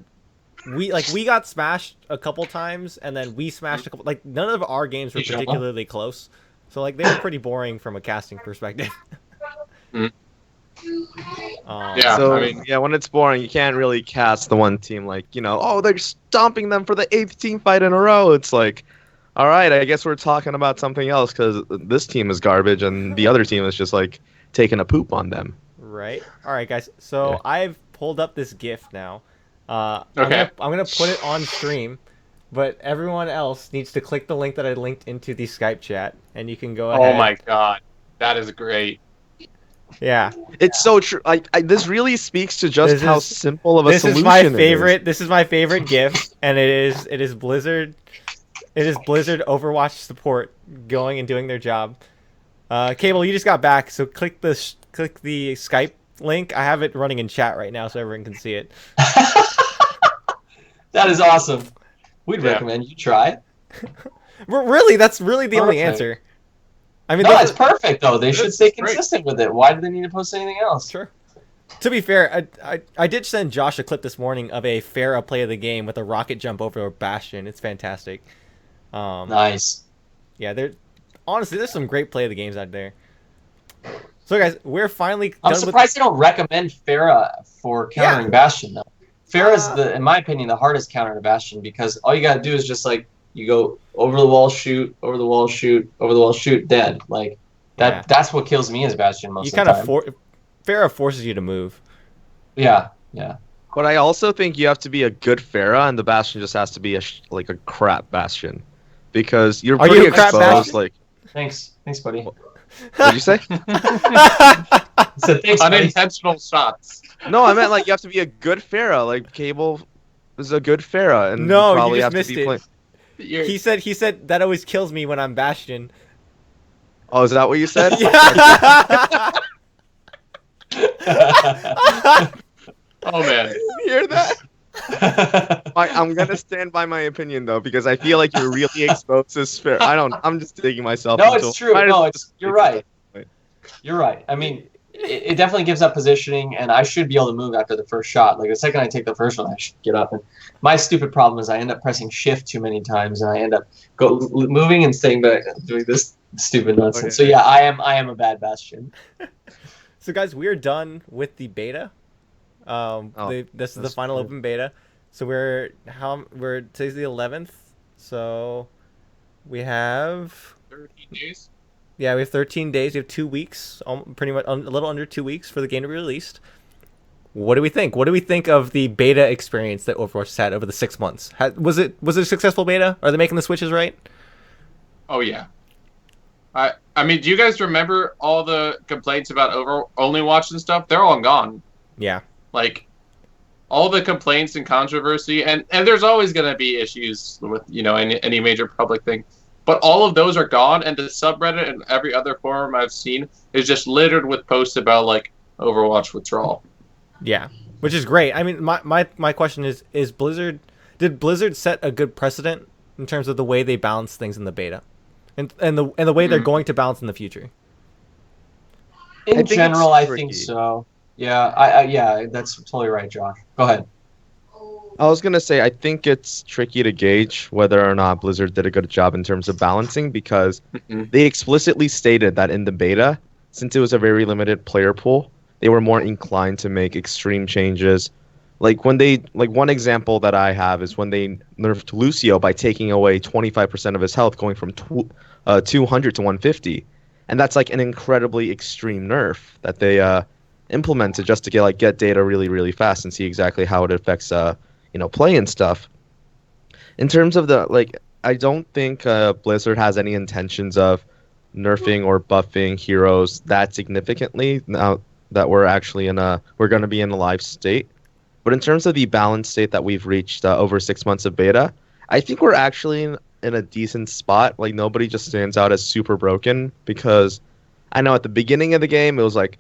[SPEAKER 1] we got smashed a couple times, and then we smashed a couple. Like none of our games were
[SPEAKER 2] You sure?
[SPEAKER 1] particularly close, so like they were pretty boring from a casting perspective.
[SPEAKER 4] Mhm.
[SPEAKER 1] Um,
[SPEAKER 4] Yeah,
[SPEAKER 3] So
[SPEAKER 4] I mean-
[SPEAKER 3] yeah, when it's boring, you can't really cast the one team like, oh, they're stomping them for the 8th team fight in a row. It's like, all right, I guess we're talking about something else because this team is garbage and the other team is just like taking a poop on them.
[SPEAKER 1] Right. All right, guys. So
[SPEAKER 3] Yeah.
[SPEAKER 1] I've pulled up this GIF now.
[SPEAKER 4] Okay.
[SPEAKER 1] I'm gonna put it on stream, but everyone else needs to click the link that I linked into the Skype chat, and you can go ahead.
[SPEAKER 4] Oh my god. That is great.
[SPEAKER 1] Yeah.
[SPEAKER 3] It's so true. This really speaks to just
[SPEAKER 1] This
[SPEAKER 3] how
[SPEAKER 1] is-
[SPEAKER 3] simple of a
[SPEAKER 1] This
[SPEAKER 3] solution
[SPEAKER 1] is my
[SPEAKER 3] it is.
[SPEAKER 1] favorite. This is my favorite GIF, and it is Blizzard. It is Blizzard Overwatch support going and doing their job. Cable, you just got back, so click the Skype link. I have it running in chat right now, so everyone can see it.
[SPEAKER 2] That is awesome. We'd
[SPEAKER 4] Yeah.
[SPEAKER 2] recommend you try it.
[SPEAKER 1] Really, that's really the only
[SPEAKER 2] Perfect.
[SPEAKER 1] answer. I mean,
[SPEAKER 2] No,
[SPEAKER 1] those
[SPEAKER 2] it's
[SPEAKER 1] are-
[SPEAKER 2] perfect though. They should
[SPEAKER 4] This
[SPEAKER 2] stay
[SPEAKER 4] is great.
[SPEAKER 2] consistent with it. Why do they need to post anything else?
[SPEAKER 1] Sure. To be fair, I did send Josh a clip this morning of a Pharah play of the game with a rocket jump over a bastion. It's fantastic.
[SPEAKER 2] Nice.
[SPEAKER 1] Yeah, honestly, there's some great play of the games out there. So guys, we're finally
[SPEAKER 2] I'm
[SPEAKER 1] done
[SPEAKER 2] surprised they don't recommend Pharah for countering Bastion though. Pharah's in my opinion, the hardest counter to Bastion because all you gotta do is just like you go over the wall, shoot, over the wall, shoot, over the wall, shoot, dead. Like that.
[SPEAKER 1] Yeah.
[SPEAKER 2] That's what kills me as Bastion most
[SPEAKER 1] You
[SPEAKER 2] of the
[SPEAKER 1] kind
[SPEAKER 2] time.
[SPEAKER 1] of Pharah forces you to move.
[SPEAKER 2] Yeah.
[SPEAKER 3] But I also think you have to be a good Pharah, and the Bastion just has to be like a crap Bastion, because you're
[SPEAKER 1] Are
[SPEAKER 3] pretty
[SPEAKER 1] you a crap
[SPEAKER 3] exposed.
[SPEAKER 1] Bastion?
[SPEAKER 3] Like,
[SPEAKER 2] Thanks, buddy.
[SPEAKER 3] what'd you say?
[SPEAKER 2] I said, thanks, buddy.
[SPEAKER 4] Unintentional shots.
[SPEAKER 3] No, I meant like you have to be a good Pharah. Like Cable is a good Pharah, and
[SPEAKER 1] No,
[SPEAKER 3] you
[SPEAKER 1] you
[SPEAKER 3] probably
[SPEAKER 1] just
[SPEAKER 3] have to
[SPEAKER 1] missed
[SPEAKER 3] be
[SPEAKER 1] it.
[SPEAKER 3] playing.
[SPEAKER 1] He said that always kills me when I'm Bastion.
[SPEAKER 3] Oh, is that what you said?
[SPEAKER 1] Yeah.
[SPEAKER 4] Oh man.
[SPEAKER 3] You hear that? I'm gonna stand by my opinion though, because I feel like you're really exposed as Pharah. I'm just digging myself.
[SPEAKER 2] No,
[SPEAKER 3] into
[SPEAKER 2] it's true.
[SPEAKER 3] Might as
[SPEAKER 2] No,
[SPEAKER 3] well
[SPEAKER 2] it's
[SPEAKER 3] just
[SPEAKER 2] you're
[SPEAKER 3] take it
[SPEAKER 2] right.
[SPEAKER 3] that way.
[SPEAKER 2] You're right. I mean, it definitely gives up positioning, and I should be able to move after the first shot. Like the second I take the first one, I should get up. And my stupid problem is I end up pressing shift too many times, and I end up moving and staying back, doing this stupid nonsense.
[SPEAKER 3] Okay.
[SPEAKER 2] So yeah, I am a bad Bastion.
[SPEAKER 1] So guys, we're done with the beta. This is the
[SPEAKER 3] that's
[SPEAKER 1] final
[SPEAKER 3] good.
[SPEAKER 1] open beta. So today's the 11th. So we have
[SPEAKER 4] 13 days.
[SPEAKER 1] we have 13 days. We have 2 weeks, pretty much a little under 2 weeks for the game to be released. What do we think? What do we think of the beta experience that Overwatch had over the 6 months? Was it a successful beta? Are they making the switches right?
[SPEAKER 4] Oh yeah. I mean, do you guys remember all the complaints about only watch and stuff? They're all gone.
[SPEAKER 1] Yeah.
[SPEAKER 4] Like all the complaints and controversy, and there's always going to be issues with any major public thing, but all of those are gone. And the subreddit and every other forum I've seen is just littered with posts about like Overwatch withdrawal.
[SPEAKER 1] Yeah, which is great. I mean, my question is did Blizzard set a good precedent in terms of the way they balance things in the beta, and the way they're going to balance in the future?
[SPEAKER 2] In
[SPEAKER 3] think
[SPEAKER 2] general,
[SPEAKER 3] it's
[SPEAKER 2] I think
[SPEAKER 3] tricky.
[SPEAKER 2] so. Yeah, yeah, that's totally right, Josh. Go ahead.
[SPEAKER 3] I was gonna say I think it's tricky to gauge whether or not Blizzard did a good job in terms of balancing, because they explicitly stated that in the beta, since it was a very limited player pool, they were more inclined to make extreme changes. Like one example that I have is when they nerfed Lucio by taking away 25% of his health, going from 200 to 150, and that's like an incredibly extreme nerf that they implemented just to get data really really fast and see exactly how it affects play and stuff. In terms of I don't think Blizzard has any intentions of nerfing or buffing heroes that significantly now that we're going to be in a live state. But in terms of the balanced state that we've reached over 6 months of beta, I think we're actually in a decent spot. Like nobody just stands out as super broken, because I know at the beginning of the game it was like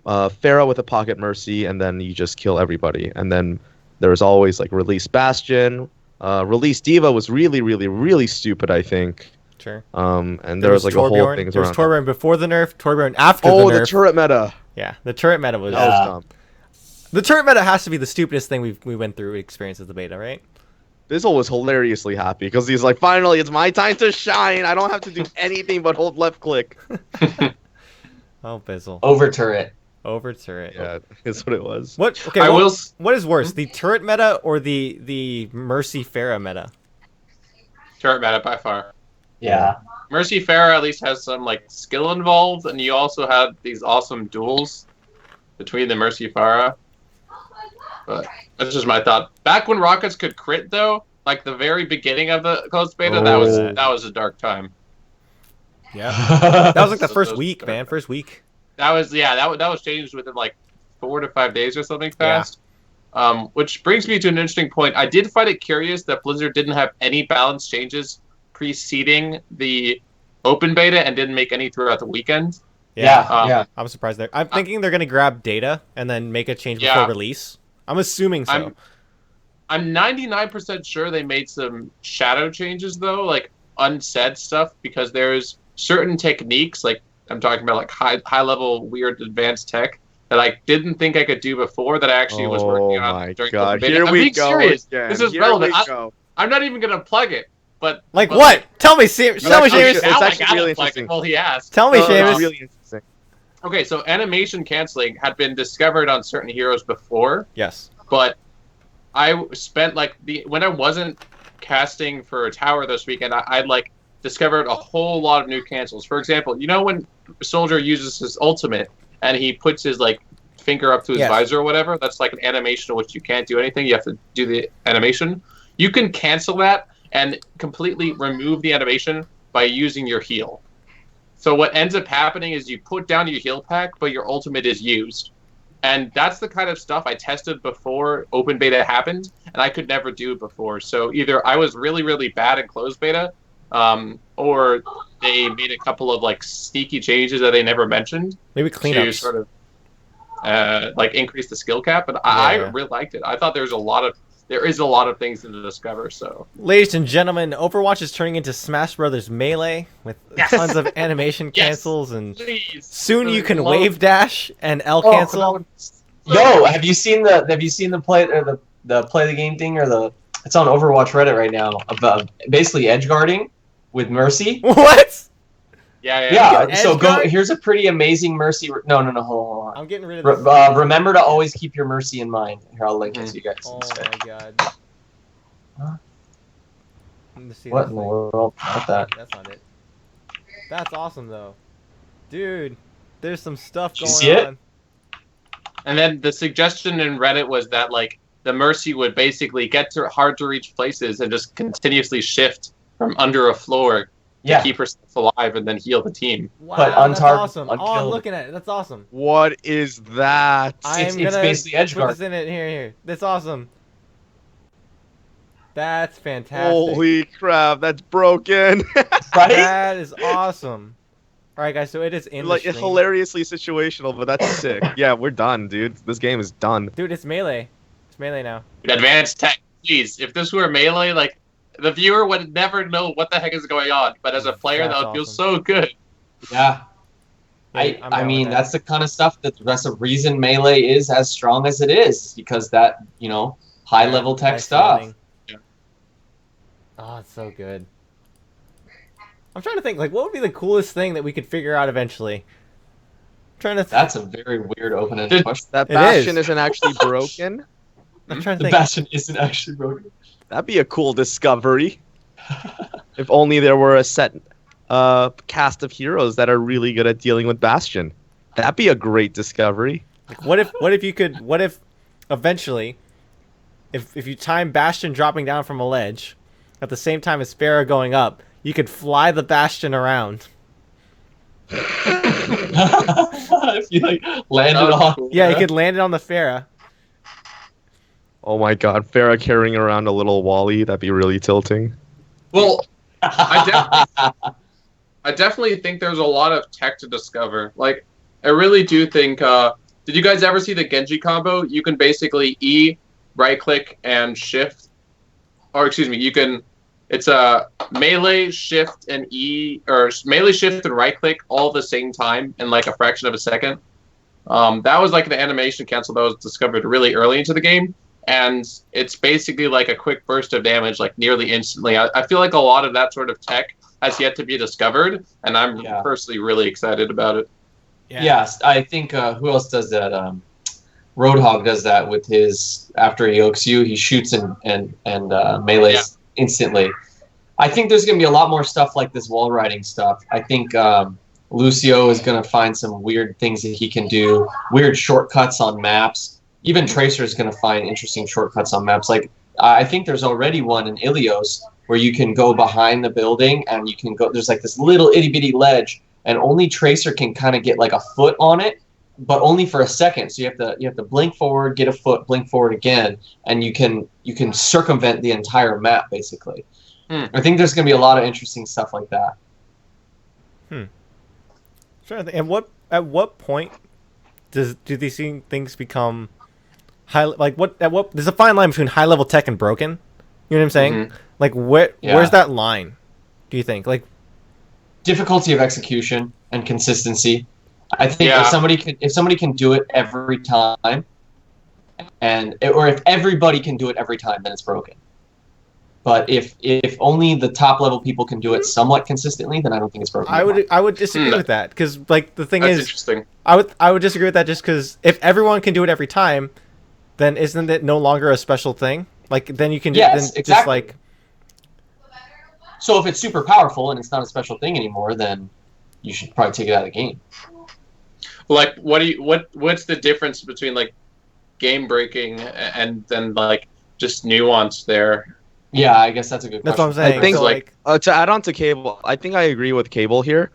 [SPEAKER 3] Pharah with a pocket mercy, and then you just kill everybody. And then there was always like release Bastion, release Diva was really, really, really stupid, I think.
[SPEAKER 1] Sure.
[SPEAKER 3] And there was like a whole thing
[SPEAKER 1] There was
[SPEAKER 3] around.
[SPEAKER 1] Torbjorn before the nerf, Torbjorn after the
[SPEAKER 3] Oh,
[SPEAKER 1] nerf.
[SPEAKER 3] the turret meta.
[SPEAKER 1] Yeah, the turret meta was.
[SPEAKER 3] That was dumb.
[SPEAKER 1] The turret meta has to be the stupidest thing we went through experience as the beta, right?
[SPEAKER 3] Bizzle was hilariously happy because he's like, finally, it's my time to shine. I don't have to do anything but hold left click.
[SPEAKER 1] Oh, Bizzle.
[SPEAKER 2] Over turret.
[SPEAKER 1] Over turret.
[SPEAKER 3] Yeah, that's what it was.
[SPEAKER 1] What? Okay.
[SPEAKER 4] I
[SPEAKER 1] what,
[SPEAKER 4] will.
[SPEAKER 1] What is worse, the turret meta or the Mercy Pharah meta?
[SPEAKER 4] Turret meta by far.
[SPEAKER 2] Yeah.
[SPEAKER 4] Mercy Pharah at least has some like skill involved, and you also have these awesome duels between the Mercy Pharah. But that's just my thought. Back when rockets could crit, though, like the very beginning of the closed beta, that was a dark time.
[SPEAKER 1] Yeah. That was like the
[SPEAKER 4] So
[SPEAKER 1] first
[SPEAKER 4] those-
[SPEAKER 1] week, man. First week.
[SPEAKER 4] That was changed within like 4 to 5 days or something
[SPEAKER 1] Yeah.
[SPEAKER 4] fast. Which brings me to an interesting point. I did find it curious that Blizzard didn't have any balance changes preceding the open beta and didn't make any throughout the weekend.
[SPEAKER 2] Yeah.
[SPEAKER 1] I'm surprised there. I'm thinking they're gonna grab data and then make a change
[SPEAKER 4] Yeah.
[SPEAKER 1] before release. I'm assuming so.
[SPEAKER 4] I'm 99% sure they made some shadow changes though, like unsaid stuff, because there's certain techniques, like I'm talking about like high level weird advanced tech that I didn't think I could do before that I actually was working
[SPEAKER 3] Oh
[SPEAKER 4] on
[SPEAKER 3] my
[SPEAKER 4] during
[SPEAKER 3] god!
[SPEAKER 4] the beta.
[SPEAKER 3] Here
[SPEAKER 4] I'm
[SPEAKER 3] we
[SPEAKER 4] being
[SPEAKER 3] go
[SPEAKER 4] serious.
[SPEAKER 3] again.
[SPEAKER 4] This is
[SPEAKER 3] Here
[SPEAKER 4] relevant.
[SPEAKER 3] we go.
[SPEAKER 4] I'm not even gonna plug it, but
[SPEAKER 1] Like
[SPEAKER 4] but,
[SPEAKER 1] what? Tell me, tell me,
[SPEAKER 3] actually
[SPEAKER 1] Seamus.
[SPEAKER 3] It's
[SPEAKER 4] now I
[SPEAKER 3] actually
[SPEAKER 4] gotta
[SPEAKER 3] really
[SPEAKER 4] plug
[SPEAKER 3] interesting.
[SPEAKER 4] it. Well, he asked.
[SPEAKER 1] Tell me,
[SPEAKER 3] No,
[SPEAKER 1] Seamus.
[SPEAKER 3] it's really interesting.
[SPEAKER 4] Okay, so animation canceling had been discovered on certain heroes before,
[SPEAKER 1] Yes.
[SPEAKER 4] but I spent like when I wasn't casting for a tower this weekend, I'd like discovered a whole lot of new cancels. For example, you know when Soldier uses his ultimate and he puts his like finger up to his
[SPEAKER 1] Yes.
[SPEAKER 4] visor or whatever, that's like an animation in which you can't do anything. You have to do the animation. You can cancel that and completely remove the animation by using your heal. So what ends up happening is you put down your heal pack, but your ultimate is used. And that's the kind of stuff I tested before open beta happened, and I could never do it before. So either I was really, really bad in closed beta, or they made a couple of like sneaky changes that they never mentioned
[SPEAKER 1] Maybe
[SPEAKER 4] to
[SPEAKER 1] cleanups.
[SPEAKER 4] sort of like increase the skill cap. But I
[SPEAKER 1] Yeah.
[SPEAKER 4] really liked it. I thought there is a lot of things to discover. So
[SPEAKER 1] Ladies and gentlemen, Overwatch is turning into Smash Brothers Melee with
[SPEAKER 4] Yes.
[SPEAKER 1] tons of animation
[SPEAKER 4] Yes.
[SPEAKER 1] cancels, and
[SPEAKER 4] please,
[SPEAKER 1] soon you can
[SPEAKER 4] love-
[SPEAKER 1] wave dash and L
[SPEAKER 2] Oh,
[SPEAKER 1] cancel.
[SPEAKER 2] Yo, have you seen the play or the play the game thing or it's on Overwatch Reddit right now about basically edge guarding with Mercy.
[SPEAKER 1] What?
[SPEAKER 4] Yeah.
[SPEAKER 2] Yeah,
[SPEAKER 1] can
[SPEAKER 2] so
[SPEAKER 1] edge
[SPEAKER 2] go.
[SPEAKER 1] guard?
[SPEAKER 2] Here's a pretty amazing Mercy. No, hold on.
[SPEAKER 1] I'm getting rid of this.
[SPEAKER 2] Remember to always keep your Mercy in mind. Here, I'll link it to you guys.
[SPEAKER 1] Oh
[SPEAKER 2] instead.
[SPEAKER 1] my god.
[SPEAKER 2] Huh?
[SPEAKER 1] Let me see
[SPEAKER 2] What
[SPEAKER 1] this
[SPEAKER 2] in the
[SPEAKER 1] thing.
[SPEAKER 2] world? Not that.
[SPEAKER 1] That's not it. That's awesome though, dude. There's some stuff
[SPEAKER 2] Did you
[SPEAKER 1] going
[SPEAKER 2] see it?
[SPEAKER 1] on.
[SPEAKER 4] And then the suggestion in Reddit was that like the Mercy would basically get to hard to reach places and just continuously shift from under a floor to
[SPEAKER 2] Yeah,
[SPEAKER 4] keep herself alive and then heal the team.
[SPEAKER 1] Wow,
[SPEAKER 2] But
[SPEAKER 1] that's
[SPEAKER 2] untarget-
[SPEAKER 1] awesome. Oh, I'm
[SPEAKER 2] unkillable.
[SPEAKER 1] looking at it. That's awesome.
[SPEAKER 3] What is that?
[SPEAKER 2] It's
[SPEAKER 1] I'm gonna
[SPEAKER 2] basically edge
[SPEAKER 1] put
[SPEAKER 2] guard.
[SPEAKER 1] this in it. Here. That's awesome. That's fantastic.
[SPEAKER 3] Holy crap! That's broken.
[SPEAKER 2] right?
[SPEAKER 1] That is awesome. All right, guys. So it is in
[SPEAKER 3] Like
[SPEAKER 1] the
[SPEAKER 3] it's
[SPEAKER 1] stream.
[SPEAKER 3] hilariously situational, but that's sick. Yeah, we're done, dude. This game is done.
[SPEAKER 1] Dude, it's melee. It's melee now.
[SPEAKER 4] Advanced tech, please. If this were melee, like the viewer would never know what the heck is going on. But as a player,
[SPEAKER 1] That's
[SPEAKER 4] that would feel
[SPEAKER 1] awesome.
[SPEAKER 4] so good.
[SPEAKER 2] Yeah.
[SPEAKER 1] Yeah, I'm
[SPEAKER 2] I
[SPEAKER 1] down
[SPEAKER 2] mean,
[SPEAKER 1] with that.
[SPEAKER 2] that's the kind of stuff that's the reason Melee is as strong as it is, because that, high level tech
[SPEAKER 1] Nice
[SPEAKER 2] stuff.
[SPEAKER 1] feeling.
[SPEAKER 4] Yeah.
[SPEAKER 1] Oh, it's so good. I'm trying to think, like, what would be the coolest thing that we could figure out eventually? I'm trying to.
[SPEAKER 2] That's a very weird open-ended question.
[SPEAKER 3] That
[SPEAKER 1] It
[SPEAKER 3] bastion
[SPEAKER 1] is.
[SPEAKER 3] isn't actually broken.
[SPEAKER 1] I'm trying to
[SPEAKER 2] The
[SPEAKER 1] think.
[SPEAKER 2] Bastion isn't actually broken.
[SPEAKER 3] That'd be a cool discovery. If only there were a set cast of heroes that are really good at dealing with Bastion. That'd be a great discovery.
[SPEAKER 1] Like, what if eventually, if you time Bastion dropping down from a ledge, at the same time as Pharah going up, you could fly the Bastion around.
[SPEAKER 2] If you landed
[SPEAKER 4] That would be
[SPEAKER 2] on.
[SPEAKER 4] cool.
[SPEAKER 1] Yeah, you could land it on the Pharah.
[SPEAKER 3] Oh my god, Farah carrying around a little Wally, that'd be really tilting.
[SPEAKER 4] Well, I definitely think there's a lot of tech to discover. Like, I really do think. Did you guys ever see the Genji combo? You can basically E, right click, and shift. Or excuse me, you can. It's a melee shift and E, or melee shift and right click all at the same time in like a fraction of a second. That was like an animation cancel that was discovered really early into the game, and it's basically like a quick burst of damage, like nearly instantly. I feel like a lot of that sort of tech has yet to be discovered, and I'm
[SPEAKER 2] Yeah.
[SPEAKER 4] personally really excited about it.
[SPEAKER 2] Yes, I think who else does that? Roadhog does that with his after he hooks you, he shoots and melees
[SPEAKER 4] Yeah.
[SPEAKER 2] instantly. I think there's gonna be a lot more stuff like this wall riding stuff. I think Lucio is gonna find some weird things that he can do, weird shortcuts on maps. Even Tracer is gonna find interesting shortcuts on maps. Like I think there's already one in Ilios where you can go behind the building and you can go. There's like this little itty bitty ledge, and only Tracer can kind of get like a foot on it, but only for a second. So you have to blink forward, get a foot, blink forward again, and you can circumvent the entire map basically. I think there's gonna be a lot of interesting stuff like that.
[SPEAKER 1] Trying to think, and at what point do these things become what there's a fine line between high level tech and broken. You know what I'm saying?
[SPEAKER 4] Mhm.
[SPEAKER 1] Like
[SPEAKER 2] Yeah.
[SPEAKER 1] where's that line? Do you think? Like
[SPEAKER 2] Difficulty of execution and consistency. I think
[SPEAKER 4] Yeah.
[SPEAKER 2] if somebody can do it every time, or if everybody can do it every time, then it's broken. But if only the top level people can do it somewhat consistently, then I don't think it's broken.
[SPEAKER 1] I would disagree with that because like the thing
[SPEAKER 4] That's
[SPEAKER 1] is
[SPEAKER 4] interesting.
[SPEAKER 1] I would disagree with that just because if everyone can do it every time, then isn't it no longer a special thing? Like then you can
[SPEAKER 2] Yes,
[SPEAKER 1] then just
[SPEAKER 2] exactly.
[SPEAKER 1] like
[SPEAKER 2] So if it's super powerful and it's not a special thing anymore, then you should probably take it out of the game.
[SPEAKER 4] Like, what's the difference between like game breaking and then like just nuance there?
[SPEAKER 2] Yeah, I guess that's a good
[SPEAKER 1] that's what I'm
[SPEAKER 2] question.
[SPEAKER 1] saying.
[SPEAKER 3] think,
[SPEAKER 1] So,
[SPEAKER 4] like-
[SPEAKER 3] To add on to Cable, I think I agree with Cable here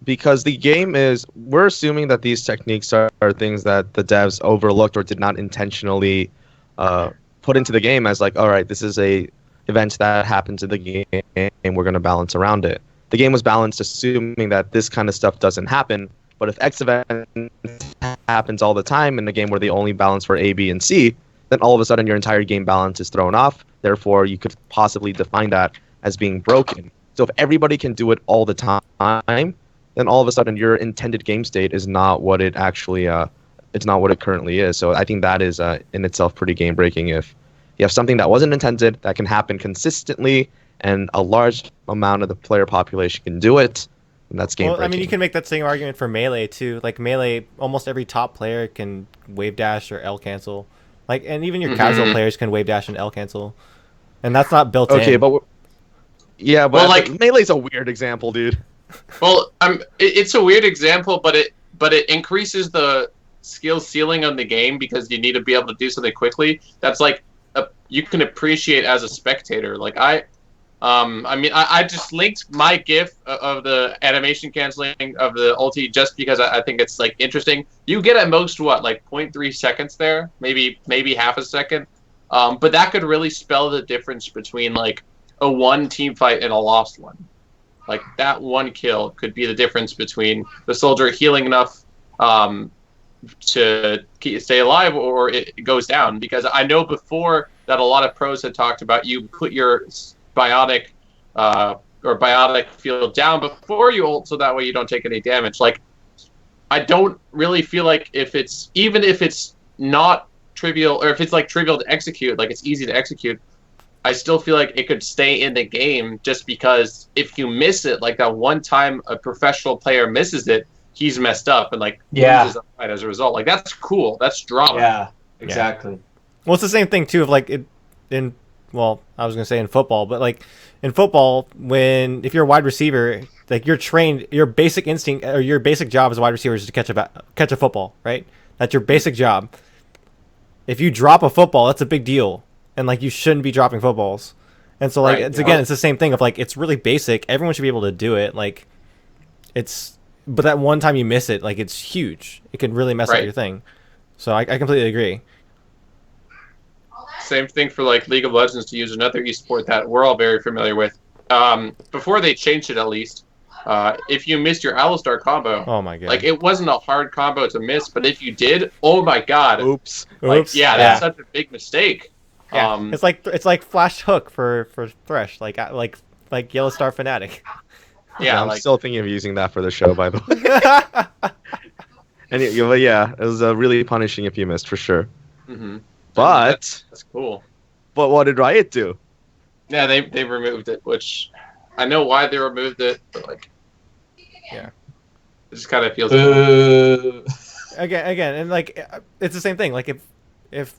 [SPEAKER 3] because the game is we're assuming that these techniques are things that the devs overlooked or did not intentionally put into the game as like, all right, this is a event that happens in the game and we're going to balance around it. The game was balanced assuming that this kind of stuff doesn't happen, but if X event happens all the time in the game where they only balance for A, B, and C, then all of a sudden your entire game balance is thrown off. Therefore, you could possibly define that as being broken. So if everybody can do it all the time, then all of a sudden your intended game state is not what it actually it's not what it currently is. So I think that is in itself pretty game breaking if you have something that wasn't intended that can happen consistently and a large amount of the player population can do it, and that's game
[SPEAKER 1] well,
[SPEAKER 3] breaking.
[SPEAKER 1] I mean, you can make that same argument for Melee too. Like Melee, almost every top player can wave dash or L cancel. Like, and even your casual players can wave dash and L cancel, and that's not built in.
[SPEAKER 3] Okay, but yeah, but
[SPEAKER 4] Well, like-
[SPEAKER 3] Melee's a weird example, dude.
[SPEAKER 4] Well, it's a weird example, but it increases the skill ceiling on the game because you need to be able to do something quickly. That's like you can appreciate as a spectator. Like I mean, I just linked my GIF of the animation canceling of the ulti just because I think it's like interesting. You get at most like 0.3 seconds there, maybe half a second, but that could really spell the difference between like a one team fight and a lost one. Like that one kill could be the difference between the soldier healing enough to stay alive or it goes down. Because I know before that a lot of pros had talked about you put your bionic field down before you ult, so that way you don't take any damage. Like I don't really feel like if it's not trivial or if it's like trivial to execute, like it's easy to execute, I still feel like it could stay in the game just because if you miss it, like that one time a professional player misses it, he's messed up and like loses a fight as a result. Like that's cool. That's drama.
[SPEAKER 2] Yeah, exactly.
[SPEAKER 1] Well, it's the same thing too. Of like well, I was gonna say in football, but like in football, if you're a wide receiver, like you're trained, your basic instinct or your basic job as a wide receiver is to catch a football, right? That's your basic job. If you drop a football, that's a big deal, and like you shouldn't be dropping footballs. And so like it's the same thing of like it's really basic. Everyone should be able to do it. Like but that one time you miss it, like it's huge. It can really mess up your thing. So I completely agree.
[SPEAKER 4] Same thing for like League of Legends, to use another esport that we're all very familiar with. Before they changed it, at least, if you missed your Alistar combo,
[SPEAKER 1] oh my god,
[SPEAKER 4] like it wasn't a hard combo to miss, but if you did, oh my god,
[SPEAKER 3] Oops.
[SPEAKER 1] Oops.
[SPEAKER 4] Yeah, that's such a big mistake.
[SPEAKER 1] Yeah. It's like Flash Hook for Thresh, like Yellow Star Fnatic.
[SPEAKER 4] Yeah,
[SPEAKER 3] I'm still thinking of using that for the show, by the way. But yeah, it was really punishing if you missed for sure.
[SPEAKER 4] Mm-hmm.
[SPEAKER 3] But
[SPEAKER 4] that's cool.
[SPEAKER 3] But what did Riot do?
[SPEAKER 4] Yeah, they removed it, which I know why they removed it, but like,
[SPEAKER 1] yeah,
[SPEAKER 4] it just kind of feels.
[SPEAKER 1] Again, and like it's the same thing. Like if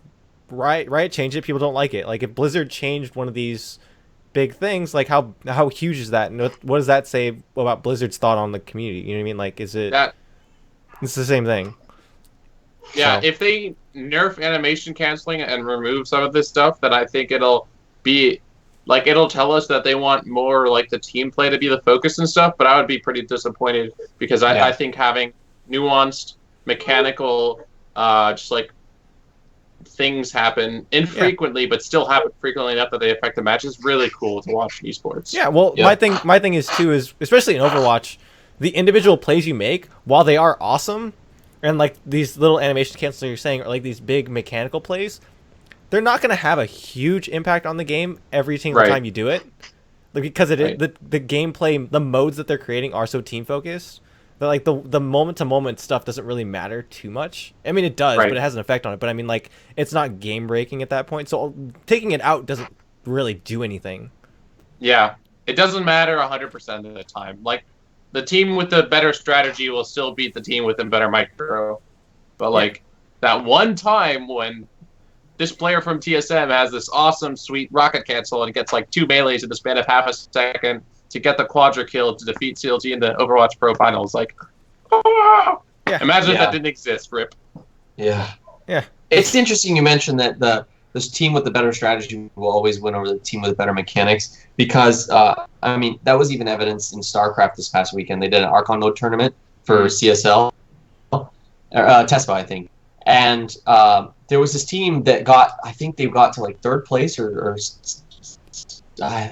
[SPEAKER 1] Riot changed it, people don't like it. Like if Blizzard changed one of these big things, like how huge is that? And what does that say about Blizzard's thought on the community? You know what I mean? Like is it that? It's the same thing.
[SPEAKER 4] Yeah, so. If they nerf animation canceling and remove some of this stuff, then I think it'll be like it'll tell us that they want more like the team play to be the focus and stuff. But I would be pretty disappointed because I think having nuanced, mechanical, just like things happen infrequently, but still happen frequently enough that they affect the match is really cool to watch in esports.
[SPEAKER 1] Yeah, well, my thing is too is especially in Overwatch, the individual plays you make, while they are awesome, and like these little animation cancels you're saying, or like these big mechanical plays, they're not going to have a huge impact on the game every single
[SPEAKER 4] Right.
[SPEAKER 1] time you do it, like, because it
[SPEAKER 4] Right.
[SPEAKER 1] the gameplay, the modes that they're creating are so team focused that like the moment to moment stuff doesn't really matter too much. I mean, it does,
[SPEAKER 4] Right.
[SPEAKER 1] but it has an effect on it. But I mean, like, it's not game breaking at that point, so taking it out doesn't really do anything.
[SPEAKER 4] Yeah, it doesn't matter 100% of the time. Like, the team with the better strategy will still beat the team with the better micro. But, like, that one time when this player from TSM has this awesome, sweet rocket cancel and gets, like, 2 melees in the span of half a second to get the quadra kill to defeat CLG in the Overwatch Pro Finals. Like,
[SPEAKER 1] Yeah.
[SPEAKER 4] imagine if
[SPEAKER 2] Yeah.
[SPEAKER 4] that didn't exist, Rip.
[SPEAKER 2] Yeah.
[SPEAKER 1] Yeah.
[SPEAKER 2] It's interesting you mentioned that this team with the better strategy will always win over the team with better mechanics because, I mean, that was even evidenced in StarCraft this past weekend. They did an Archon mode tournament for CSL, TESPA, I think. And there was this team that I think they got to like 3rd place or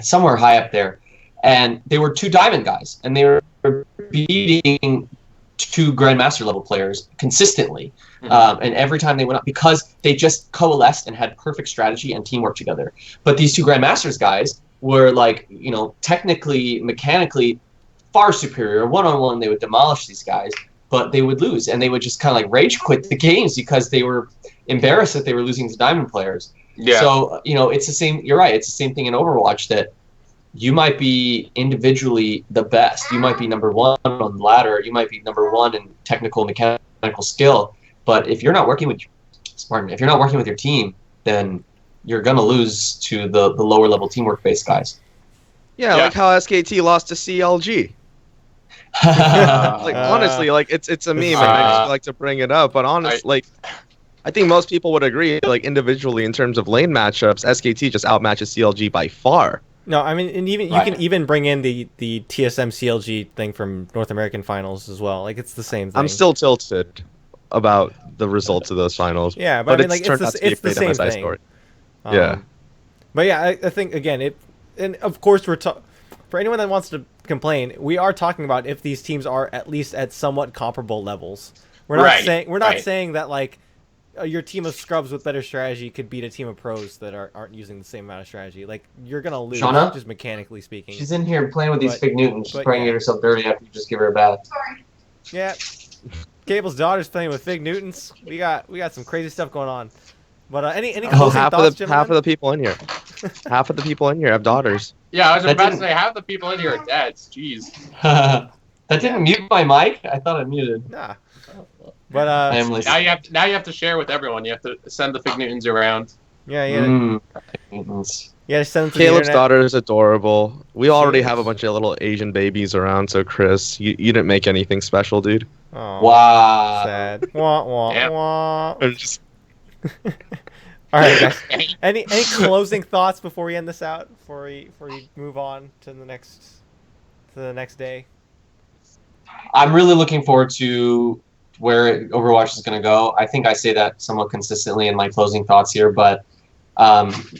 [SPEAKER 2] somewhere high up there. And they were 2 diamond guys. And they were beating 2 Grandmaster level players consistently. And every time they went up, because they just coalesced and had perfect strategy and teamwork together. But these 2 Grandmasters guys were like, you know, technically, mechanically far superior. One-on-one, they would demolish these guys, but they would lose. And they would just kind of like rage quit the games because they were embarrassed that they were losing to diamond players.
[SPEAKER 4] Yeah.
[SPEAKER 2] So, you know, it's the same. You're right. It's the same thing in Overwatch that you might be individually the best. You might be number 1 on the ladder. You might be number 1 in technical, mechanical skill. But if you're not working with, if you're not working with your team, then you're gonna lose to the lower level teamwork based guys.
[SPEAKER 3] Yeah,
[SPEAKER 4] Yeah.
[SPEAKER 3] like how SKT lost to CLG. Like honestly, like it's a meme, and I just like to bring it up. But honestly, I think most people would agree. Like individually, in terms of lane matchups, SKT just outmatches CLG by far.
[SPEAKER 1] No, I mean, and even you
[SPEAKER 2] Right.
[SPEAKER 1] can even bring in the TSM CLG thing from North American finals as well. Like, it's the same thing.
[SPEAKER 3] I'm still tilted about the results of those finals.
[SPEAKER 1] Yeah, but I mean,
[SPEAKER 3] it's
[SPEAKER 1] like,
[SPEAKER 3] turned out to be a
[SPEAKER 1] it's the
[SPEAKER 3] great
[SPEAKER 1] same
[SPEAKER 3] MSI
[SPEAKER 1] thing.
[SPEAKER 3] story. Yeah.
[SPEAKER 1] But yeah, I think again, and of course for anyone that wants to complain, we are talking about if these teams are at least at somewhat comparable levels. We're not
[SPEAKER 4] Right.
[SPEAKER 1] saying that like your team of scrubs with better strategy could beat a team of pros that aren't using the same amount of strategy. Like, you're gonna lose,
[SPEAKER 2] Shauna?
[SPEAKER 1] just mechanically speaking.
[SPEAKER 2] She's in here playing with these
[SPEAKER 1] But-
[SPEAKER 2] Fig Newtons. She's
[SPEAKER 1] but
[SPEAKER 2] probably
[SPEAKER 1] yeah.
[SPEAKER 2] get herself dirty after you just give her a bath.
[SPEAKER 1] Yeah, Cable's daughter's playing with Fig Newtons. We got some crazy stuff going on. But any closing
[SPEAKER 3] half
[SPEAKER 1] thoughts,
[SPEAKER 3] of the people in here, half of the people in here have daughters.
[SPEAKER 4] Yeah, I was
[SPEAKER 2] That
[SPEAKER 4] about to
[SPEAKER 2] didn't-
[SPEAKER 4] say, half the people in here are dads. Jeez.
[SPEAKER 2] That didn't mute my mic? I thought I muted.
[SPEAKER 1] Nah. But
[SPEAKER 2] I am listening.
[SPEAKER 4] Now you have to share with everyone. You have to send the Fig Newtons around.
[SPEAKER 1] yeah,
[SPEAKER 2] Fig Newtons.
[SPEAKER 1] yeah. Send them to the
[SPEAKER 3] Caleb's
[SPEAKER 1] internet.
[SPEAKER 3] daughter is adorable. We already
[SPEAKER 1] is.
[SPEAKER 3] have a bunch of little Asian babies around, so Chris, you didn't make anything special, dude.
[SPEAKER 1] Aw,
[SPEAKER 2] Wow.
[SPEAKER 1] sad. Wah wah
[SPEAKER 4] Yep.
[SPEAKER 1] wah.
[SPEAKER 3] I'm just
[SPEAKER 1] All right, guys. Any closing thoughts before we end this out? Before we move on to the next day.
[SPEAKER 2] I'm really looking forward to where Overwatch is going to go. I think I say that somewhat consistently in my closing thoughts here, but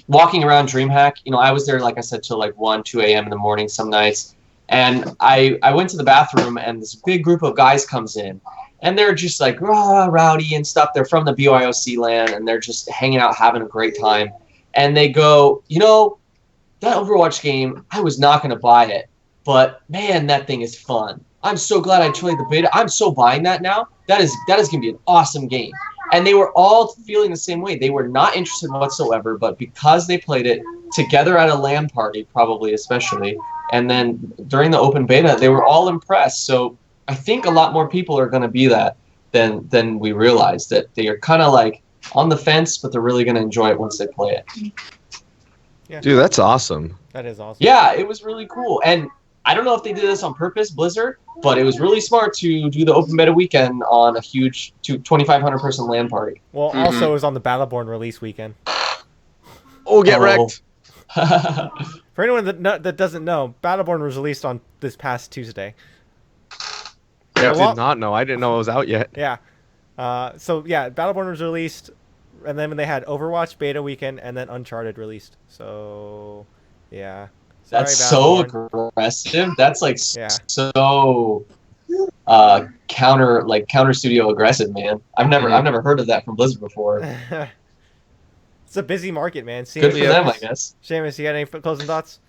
[SPEAKER 2] walking around DreamHack, you know, I was there, like I said, till like 1, 2 a.m. in the morning some nights, and I went to the bathroom, and this big group of guys comes in, and they're just like rowdy and stuff. They're from the BYOC land, and they're just hanging out, having a great time, and they go, you know, that Overwatch game, I was not going to buy it, but man, that thing is fun. I'm so glad I tried the beta. I'm so buying that now. That is going to be an awesome game. And they were all feeling the same way. They were not interested whatsoever, but because they played it together at a LAN party, probably especially, and then during the open beta, they were all impressed. So I think a lot more people are going to be that than we realized, that they are kind of like on the fence, but they're really going to enjoy it once they play it.
[SPEAKER 1] Yeah.
[SPEAKER 3] dude, that's awesome.
[SPEAKER 1] That is awesome.
[SPEAKER 2] Yeah, it was really cool. And I don't know if they did this on purpose, Blizzard, but it was really smart to do the open beta weekend on a huge 2,500 person LAN party.
[SPEAKER 1] Well, also it was on the Battleborn release weekend.
[SPEAKER 3] Oh, get wrecked.
[SPEAKER 1] For anyone that doesn't know, Battleborn was released on this past Tuesday.
[SPEAKER 3] I
[SPEAKER 1] Well,
[SPEAKER 3] did not know. I didn't know it was out yet.
[SPEAKER 1] Yeah. So yeah, Battleborn was released, and then they had Overwatch beta weekend, and then Uncharted released. So, yeah. Sorry,
[SPEAKER 2] That's so
[SPEAKER 1] Battleborn.
[SPEAKER 2] aggressive. That's like
[SPEAKER 1] Yeah.
[SPEAKER 2] so counter studio aggressive, man. I've never heard of that from Blizzard before.
[SPEAKER 1] It's a busy market, man.
[SPEAKER 2] Good for them, I guess.
[SPEAKER 1] Seamus, you got any closing thoughts?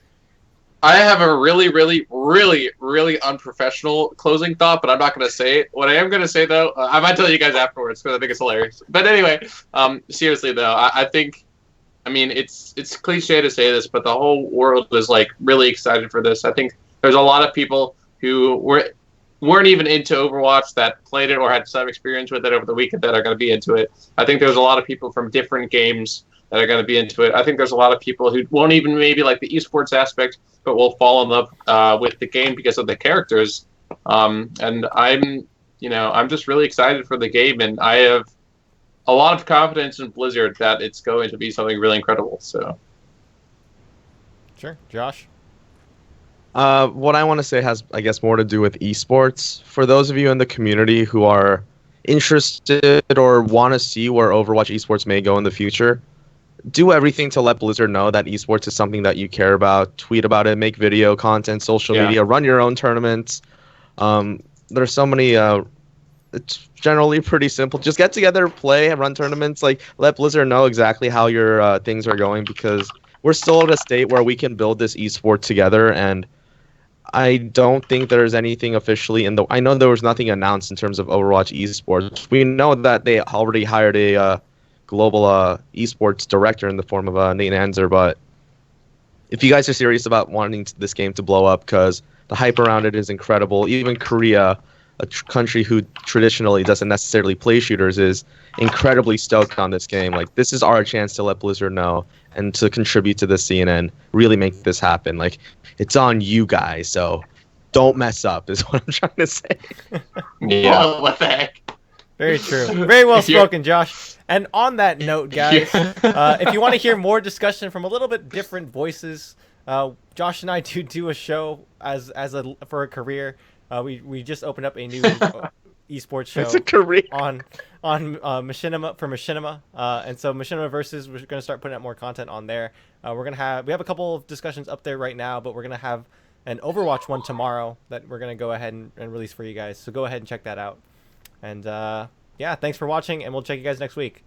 [SPEAKER 4] I have a really, really, really, really unprofessional closing thought, but I'm not going to say it. What I am going to say, though, I might tell you guys afterwards because I think it's hilarious. But anyway, seriously, though, I think, I mean, it's cliche to say this, but the whole world is, like, really excited for this. I think there's a lot of people who weren't even into Overwatch that played it or had some experience with it over the weekend that are going to be into it. I think there's a lot of people from different games that are going to be into it. I think there's a lot of people who won't even maybe like the esports aspect, but will fall in love with the game because of the characters. And I'm just really excited for the game, and I have a lot of confidence in Blizzard that it's going to be something really incredible. So,
[SPEAKER 1] sure, Josh.
[SPEAKER 3] What I want to say has, I guess, more to do with esports. For those of you in the community who are interested or want to see where Overwatch esports may go in the future, do everything to let Blizzard know that esports is something that you care about. Tweet about it, make video content, social media, run your own tournaments. There's so many. It's generally pretty simple. Just get together, play, run tournaments. Like, let Blizzard know exactly how your things are going, because we're still at a state where we can build this esport together. And I don't think there's anything officially in the. I know there was nothing announced in terms of Overwatch esports. We know that they already hired a global esports director in the form of Nate Anzer, but if you guys are serious about wanting this game to blow up, because the hype around it is incredible, even Korea, a country who traditionally doesn't necessarily play shooters, is incredibly stoked on this game. Like, this is our chance to let Blizzard know and to contribute to the scene and really make this happen. Like, it's on you guys, so don't mess up is what I'm trying to say.
[SPEAKER 2] Yeah.
[SPEAKER 4] Oh, what the heck?
[SPEAKER 1] Very true. Very well spoken, Josh. And on that note, guys, if you want to hear more discussion from a little bit different voices, Josh and I do a show for a career. We just opened up a new esports show.
[SPEAKER 3] It's a career
[SPEAKER 1] on Machinima for Machinima, and so Machinima Versus, we're going to start putting out more content on there. We have a couple of discussions up there right now, but we're going to have an Overwatch one tomorrow that we're going to go ahead and release for you guys. So go ahead and check that out. And yeah, thanks for watching, and we'll check you guys next week.